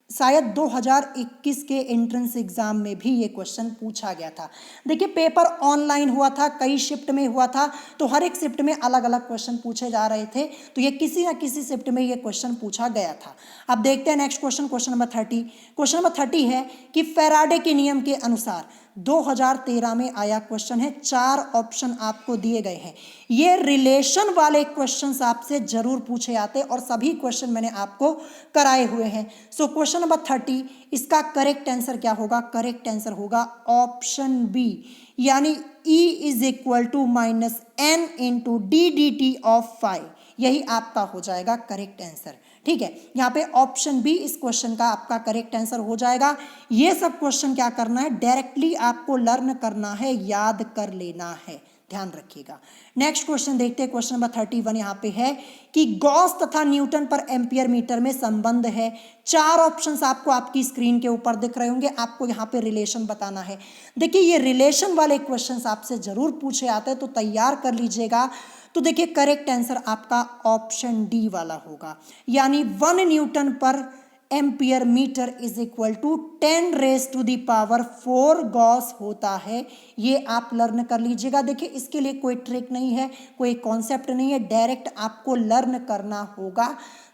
शायद 2021 के एंट्रेंस एग्जाम में भी ये क्वेश्चन पूछा गया था। देखिए पेपर ऑनलाइन हुआ था, कई शिफ्ट में हुआ था, तो हर एक शिफ्ट में अलग अलग क्वेश्चन पूछे जा रहे थे, तो ये किसी ना किसी शिफ्ट में ये क्वेश्चन पूछा गया था। अब देखते हैं next question, question number 30। Question number 30 है कि फैराडे के नियम के अनुसार 2013 में आया क्वेश्चन है। 4 ऑप्शन आपको दिए गए हैं। ये रिलेशन वाले क्वेश्चंस आपसे जरूर पूछे जाते और सभी क्वेश्चन मैंने आपको कराए हुए हैं। सो क्वेश्चन नंबर 30, इसका करेक्ट आंसर क्या होगा? करेक्ट आंसर होगा ऑप्शन बी, यानी E is equal to minus n into D D T of five. यही आपका हो जाएगा करेक्ट आंसर। ठीक है, यहाँ पे ऑप्शन बी इस क्वेश्चन का आपका करेक्ट आंसर हो जाएगा। ये सब क्वेश्चन क्या करना है? डायरेक्टली आपको लर्न करना है, याद कर लेना है, ध्यान रखिएगा। नेक्स्ट क्वेश्चन देखते हैं। क्वेश्चन नंबर 31 यहाँ पे है कि गॉस तथा न्यूटन पर एम्पियर मीटर में संबंध है। 4 ऑप्शंस आपको आपकी स्क्रीन के ऊपर दिख रहे होंगे, आपको यहाँ पे रिलेशन बताना है। देखिए ये रिलेशन वाले क्वेश्चंस आपसे जरूर पूछे आते हैं, तो तैयार कर लीजिएगा। तो देखिए करेक्ट आंसर आपका ऑप्शन डी वाला होगा, यानी 1 newton per ampere metre is equal to 10 raise to the power 4 gauss होता है। ये आप लर्न कर लीजिएगा। देखिए इसके लिए कोई ट्रिक नहीं है, कोई कॉन्सेप्ट नहीं है, डायरेक्ट आपको लर्न करना होगा,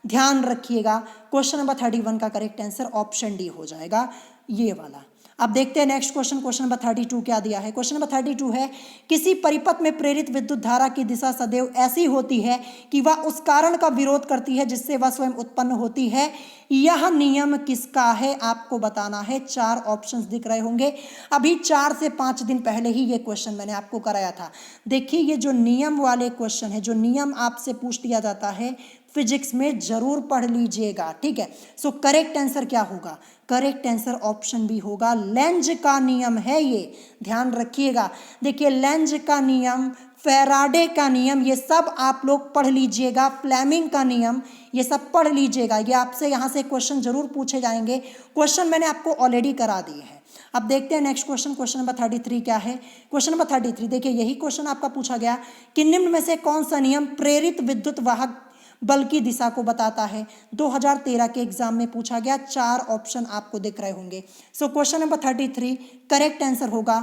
ध्यान रखिएगा। क्वेश्चन नंबर 31 का करेक्ट आंसर ऑप्शन डी हो जाएगा, ये वाला। अब देखते हैं नेक्स्ट क्वेश्चन। क्वेश्चन नंबर 32 क्या दिया है? क्वेश्चन नंबर 32 है, किसी परिपथ में प्रेरित विद्युत धारा की दिशा सदैव ऐसी होती है कि वह उस कारण का विरोध करती है जिससे वह स्वयं उत्पन्न होती है। यह नियम किसका है? आपको बताना है। 4 ऑप्शंस दिख रहे होंगे। अभी 4 से 5 दिन पहले ही ये क्वेश्चन मैंने आपको कराया था। देखिए ये जो नियम वाले क्वेश्चन है, जो नियम आपसे पूछ लिया जाता है फिजिक्स में, जरूर पढ़ लीजिएगा। ठीक है, सो करेक्ट आंसर क्या होगा? करेक्ट आंसर ऑप्शन बी होगा, लेंज का नियम है ये, ध्यान रखिएगा। देखिए लेंज का नियम, फैराडे का नियम, ये सब आप लोग पढ़ लीजिएगा। फ्लेमिंग का नियम, ये सब पढ़ लीजिएगा। ये आपसे यहाँ से क्वेश्चन जरूर पूछे जाएंगे। क्वेश्चन मैंने आपको ऑलरेडी करा दिए हैं। अब देखते हैं नेक्स्ट क्वेश्चन। क्वेश्चन नंबर 33 क्या है? क्वेश्चन नंबर 33 देखिए यही क्वेश्चन आपका पूछा गया कि निम्न में से कौन सा नियम प्रेरित विद्युत वाहक बल की दिशा को बताता है। 2013 के एग्जाम में पूछा गया। 4 ऑप्शन आपको दिख रहे होंगे। So question number 33 correct answer होगा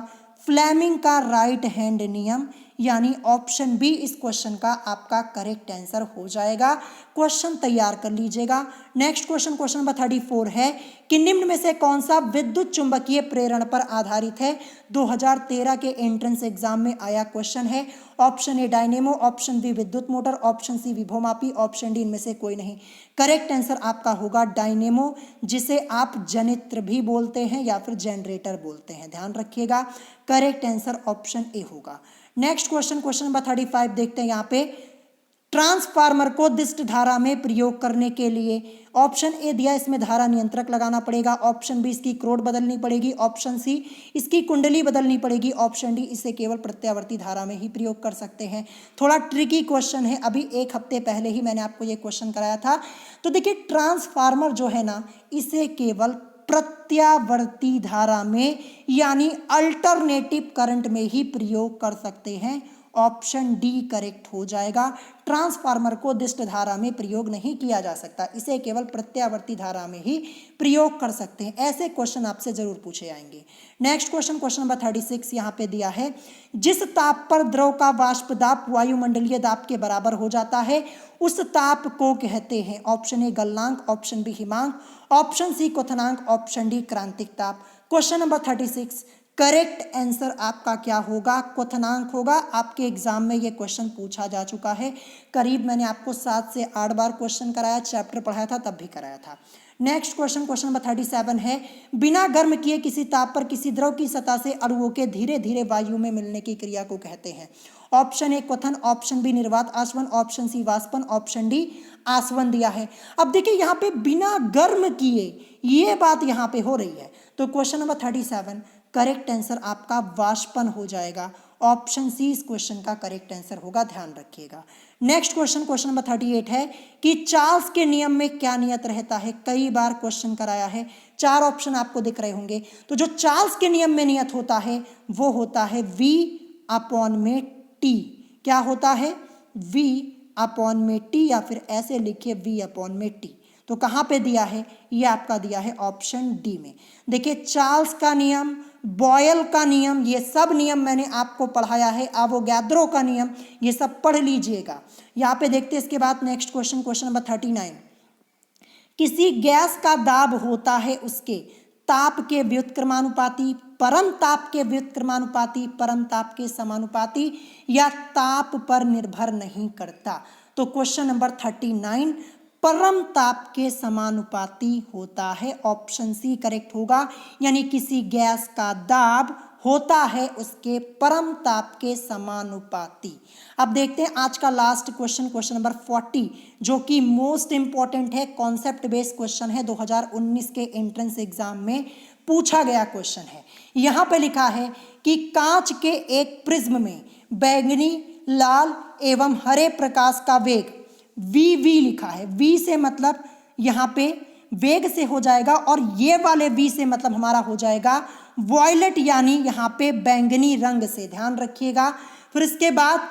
फ्लेमिंग का राइट हैंड नियम, यानी ऑप्शन बी इस क्वेश्चन का आपका करेक्ट आंसर हो जाएगा। क्वेश्चन तैयार कर लीजिएगा। नेक्स्ट क्वेश्चन, क्वेश्चन नंबर 34 है कि निम्न में से कौन सा विद्युत चुंबकीय प्रेरण पर आधारित है? 2013 के एंट्रेंस एग्जाम में आया क्वेश्चन है। Option A dynamo, option B विद्युत मोटर, ऑप्शन सी विभवमापी, ऑप्शन डी इनमें से कोई नहीं। करेक्ट आंसर आपका होगा डायनेमो, जिसे आप जनित्र भी बोलते हैं या फिर जनरेटर बोलते हैं, ध्यान रखिएगा। करेक्ट आंसर ऑप्शन ए होगा। नेक्स्ट क्वेश्चन, क्वेश्चन नंबर 35 देखते हैं। यहाँ पे ट्रांसफार्मर को दिष्ट धारा में प्रयोग करने के लिए ऑप्शन ए दिया, इसमें धारा नियंत्रक लगाना पड़ेगा। ऑप्शन बी इसकी क्रोड बदलनी पड़ेगी। ऑप्शन सी इसकी कुंडली बदलनी पड़ेगी। ऑप्शन डी इसे केवल प्रत्यावर्ती धारा में ही प्रयोग कर सकते हैं। थोड़ा ट्रिकी क्वेश्चन है, अभी 1 हफ्ते पहले ही मैंने आपको ये क्वेश्चन कराया था। तो देखिए ट्रांसफार्मर जो है ना, इसे केवल प्रत्यावर्ती धारा में यानी अल्टरनेटिव करंट में ही प्रयोग कर सकते हैं। ऑप्शन डी करेक्ट हो जाएगा। ट्रांसफार्मर को दिष्ट धारा में प्रयोग नहीं किया जा सकता, इसे केवल प्रत्यावर्ती धारा में ही प्रयोग कर सकते हैं। ऐसे क्वेश्चन आपसे जरूर पूछे जाएंगे। नेक्स्ट क्वेश्चन, क्वेश्चन नंबर 36 यहाँ पे दिया है, जिस ताप पर द्रव का वाष्प दाब वायुमंडलीय दाब के बराबर हो जाता है उस ताप को कहते हैं। ऑप्शन ए गलनांक, ऑप्शन बी हिमांक, ऑप्शन सी क्वथनांक, ऑप्शन डी क्रांतिक ताप। क्वेश्चन नंबर 36 करेक्ट आंसर आपका क्या होगा? क्वथनांक होगा। आपके एग्जाम में ये क्वेश्चन पूछा जा चुका है। करीब मैंने आपको 7 से 8 बार क्वेश्चन कराया, चैप्टर पढ़ाया था तब भी कराया था। नेक्स्ट क्वेश्चन, क्वेश्चन नंबर 37 है, बिना गर्म किए किसी ताप पर किसी द्रव की सतह से अणुओं के धीरे धीरे वायु में मिलने की क्रिया को कहते हैं। ऑप्शन ए क्वथन, ऑप्शन बी निर्वात आसवन, ऑप्शन सी वाष्पन, ऑप्शन डी आसवन दिया है। अब देखिए यहाँ पे बिना गर्म किए ये बात यहाँ पे हो रही है, तो क्वेश्चन नंबर 37 करेक्ट आंसर आपका वाष्पन हो जाएगा। ऑप्शन सी इस क्वेश्चन का करेक्ट आंसर होगा, ध्यान रखिएगा। नेक्स्ट क्वेश्चन, क्वेश्चन नंबर 38 है कि चार्ल्स के नियम में क्या नियत रहता है? कई बार क्वेश्चन कराया है। 4 ऑप्शन आपको दिख रहे होंगे। तो जो चार्ल्स के नियम में नियत होता है वो होता है V अपॉन में T। क्या होता है? V अपॉन में T, या फिर ऐसे लिखिए V अपॉन में T। तो कहाँ पे दिया है? ये आपका दिया है ऑप्शन डी में। देखिए चार्ल्स का नियम, बॉयल का नियम, ये सब नियम मैंने आपको पढ़ाया है। एवोगैड्रो का नियम, ये सब पढ़ लीजिएगा। यहाँ पे देखते हैं इसके बाद नेक्स्ट क्वेश्चन, क्वेश्चन नंबर 39, किसी गैस का दाब होता है उसके ताप के व्युत्क्रमानुपाती, परम ताप के व्युत्क्रमानुपाती, परम ताप के समानुपाती, या ताप पर निर्भर नहीं करता। तो क्वेश्चन नंबर 39 परम ताप के समानुपाती होता है। ऑप्शन सी करेक्ट होगा, यानी किसी गैस का दाब होता है उसके परम ताप के समानुपाती। अब देखते हैं आज का लास्ट क्वेश्चन, क्वेश्चन नंबर 40, जो कि मोस्ट इंपॉर्टेंट है, कॉन्सेप्ट बेस्ड क्वेश्चन है, 2019 के एंट्रेंस एग्जाम में पूछा गया क्वेश्चन है। यहाँ पे लिखा है कि कांच के एक प्रिज्म में बैंगनी, लाल एवं हरे प्रकाश का वेग v लिखा है। v से मतलब यहाँ पे वेग से हो जाएगा, और ये वाले v से मतलब हमारा हो जाएगा वॉयलेट, यानी यहाँ पे बैंगनी रंग से, ध्यान रखिएगा। फिर इसके बाद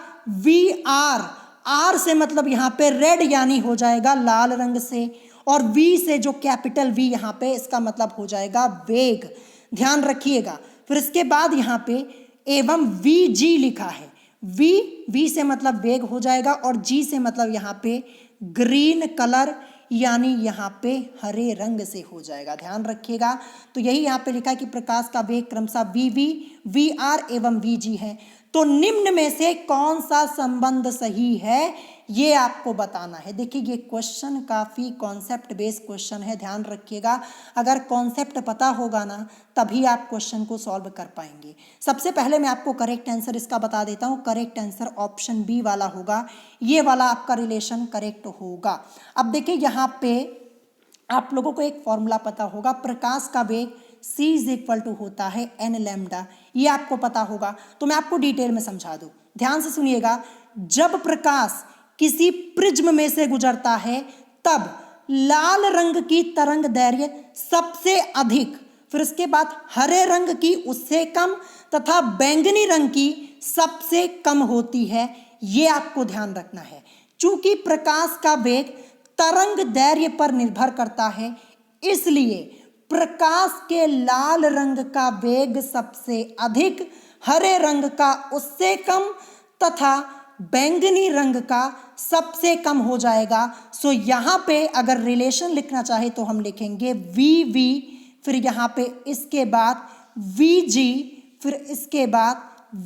r से मतलब यहाँ पे रेड, यानी हो जाएगा लाल रंग से, और v से जो कैपिटल V यहाँ पे, इसका मतलब हो जाएगा वेग, ध्यान रखिएगा। फिर इसके बाद यहाँ पे एवं Vg लिखा है। V से मतलब वेग हो जाएगा, और G से मतलब यहाँ पे ग्रीन कलर, यानी यहाँ पे हरे रंग से हो जाएगा, ध्यान रखिएगा। तो यही यहाँ पे लिखा है कि प्रकाश का वेग क्रमशः VV, VR एवं VG है। तो निम्न में से कौन सा संबंध सही है, ये आपको बताना है। देखिए ये क्वेश्चन काफ़ी कॉन्सेप्ट बेस्ड क्वेश्चन है, ध्यान रखिएगा। अगर कॉन्सेप्ट पता होगा ना, तभी आप क्वेश्चन को सॉल्व कर पाएंगे। सबसे पहले मैं आपको करेक्ट आंसर इसका बता देता हूँ। करेक्ट आंसर ऑप्शन बी वाला होगा, ये वाला आपका रिलेशन करेक्ट होगा। अब देखिए यहाँ पे आप लोगों को एक फॉर्मूला पता होगा, प्रकाश का वेग c = होता है n लैम्डा, ये आपको पता होगा। तो मैं आपको डिटेल में समझा दूं, ध्यान से सुनिएगा। जब प्रकाश किसी प्रिज्म में से गुजरता है, तब लाल रंग की तरंग दैर्घ्य सबसे अधिक, फिर इसके बाद हरे रंग की उससे कम, तथा बैंगनी रंग की सबसे कम होती है। ये आपको ध्यान रखना है। चूंकि प्रकाश का वेग तरंग दैर्घ्य पर निर्भर करता है, इसलिए प्रकाश के लाल रंग का वेग सबसे अधिक, हरे रंग का उससे कम, तथा बैंगनी रंग का सबसे कम हो जाएगा। सो यहाँ पे अगर रिलेशन लिखना चाहे तो हम लिखेंगे VV, फिर यहाँ पे इसके बाद VG, फिर इसके बाद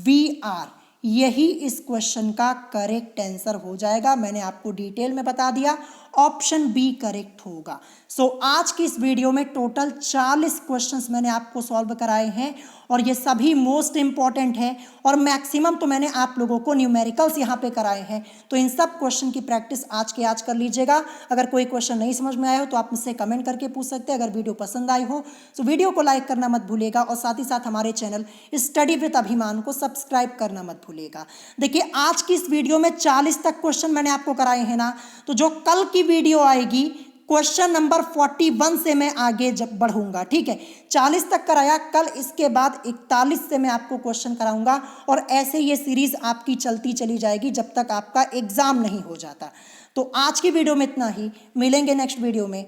VR। यही इस क्वेश्चन का करेक्ट आंसर हो जाएगा। मैंने आपको डिटेल में बता दिया, ऑप्शन बी करेक्ट होगा। सो आज की इस वीडियो में टोटल 40 क्वेश्चंस मैंने आपको सॉल्व कराए हैं, और ये सभी मोस्ट इंपॉर्टेंट है, और मैक्सिमम तो मैंने आप लोगों को न्यूमेरिकल्स यहाँ पे कराए हैं। तो इन सब क्वेश्चन की प्रैक्टिस आज के आज कर लीजिएगा। अगर कोई क्वेश्चन नहीं समझ में आया हो तो आप मुझसे कमेंट करके पूछ सकते हैं। अगर वीडियो पसंद आई हो तो वीडियो को लाइक करना मत भूलिएगा, और साथ ही साथ हमारे चैनल स्टडी विद अभिमान को सब्सक्राइब करना मत भूलिएगा। देखिए आज की इस वीडियो में 40 तक क्वेश्चन मैंने आपको कराए हैं ना, तो जो कल की वीडियो आएगी क्वेश्चन नंबर 41 से मैं आगे जब बढ़ूंगा, ठीक है। 40 तक कराया, कल इसके बाद 41 से मैं आपको क्वेश्चन कराऊंगा, और ऐसे ये सीरीज आपकी चलती चली जाएगी जब तक आपका एग्जाम नहीं हो जाता। तो आज की वीडियो में इतना ही, मिलेंगे नेक्स्ट वीडियो में।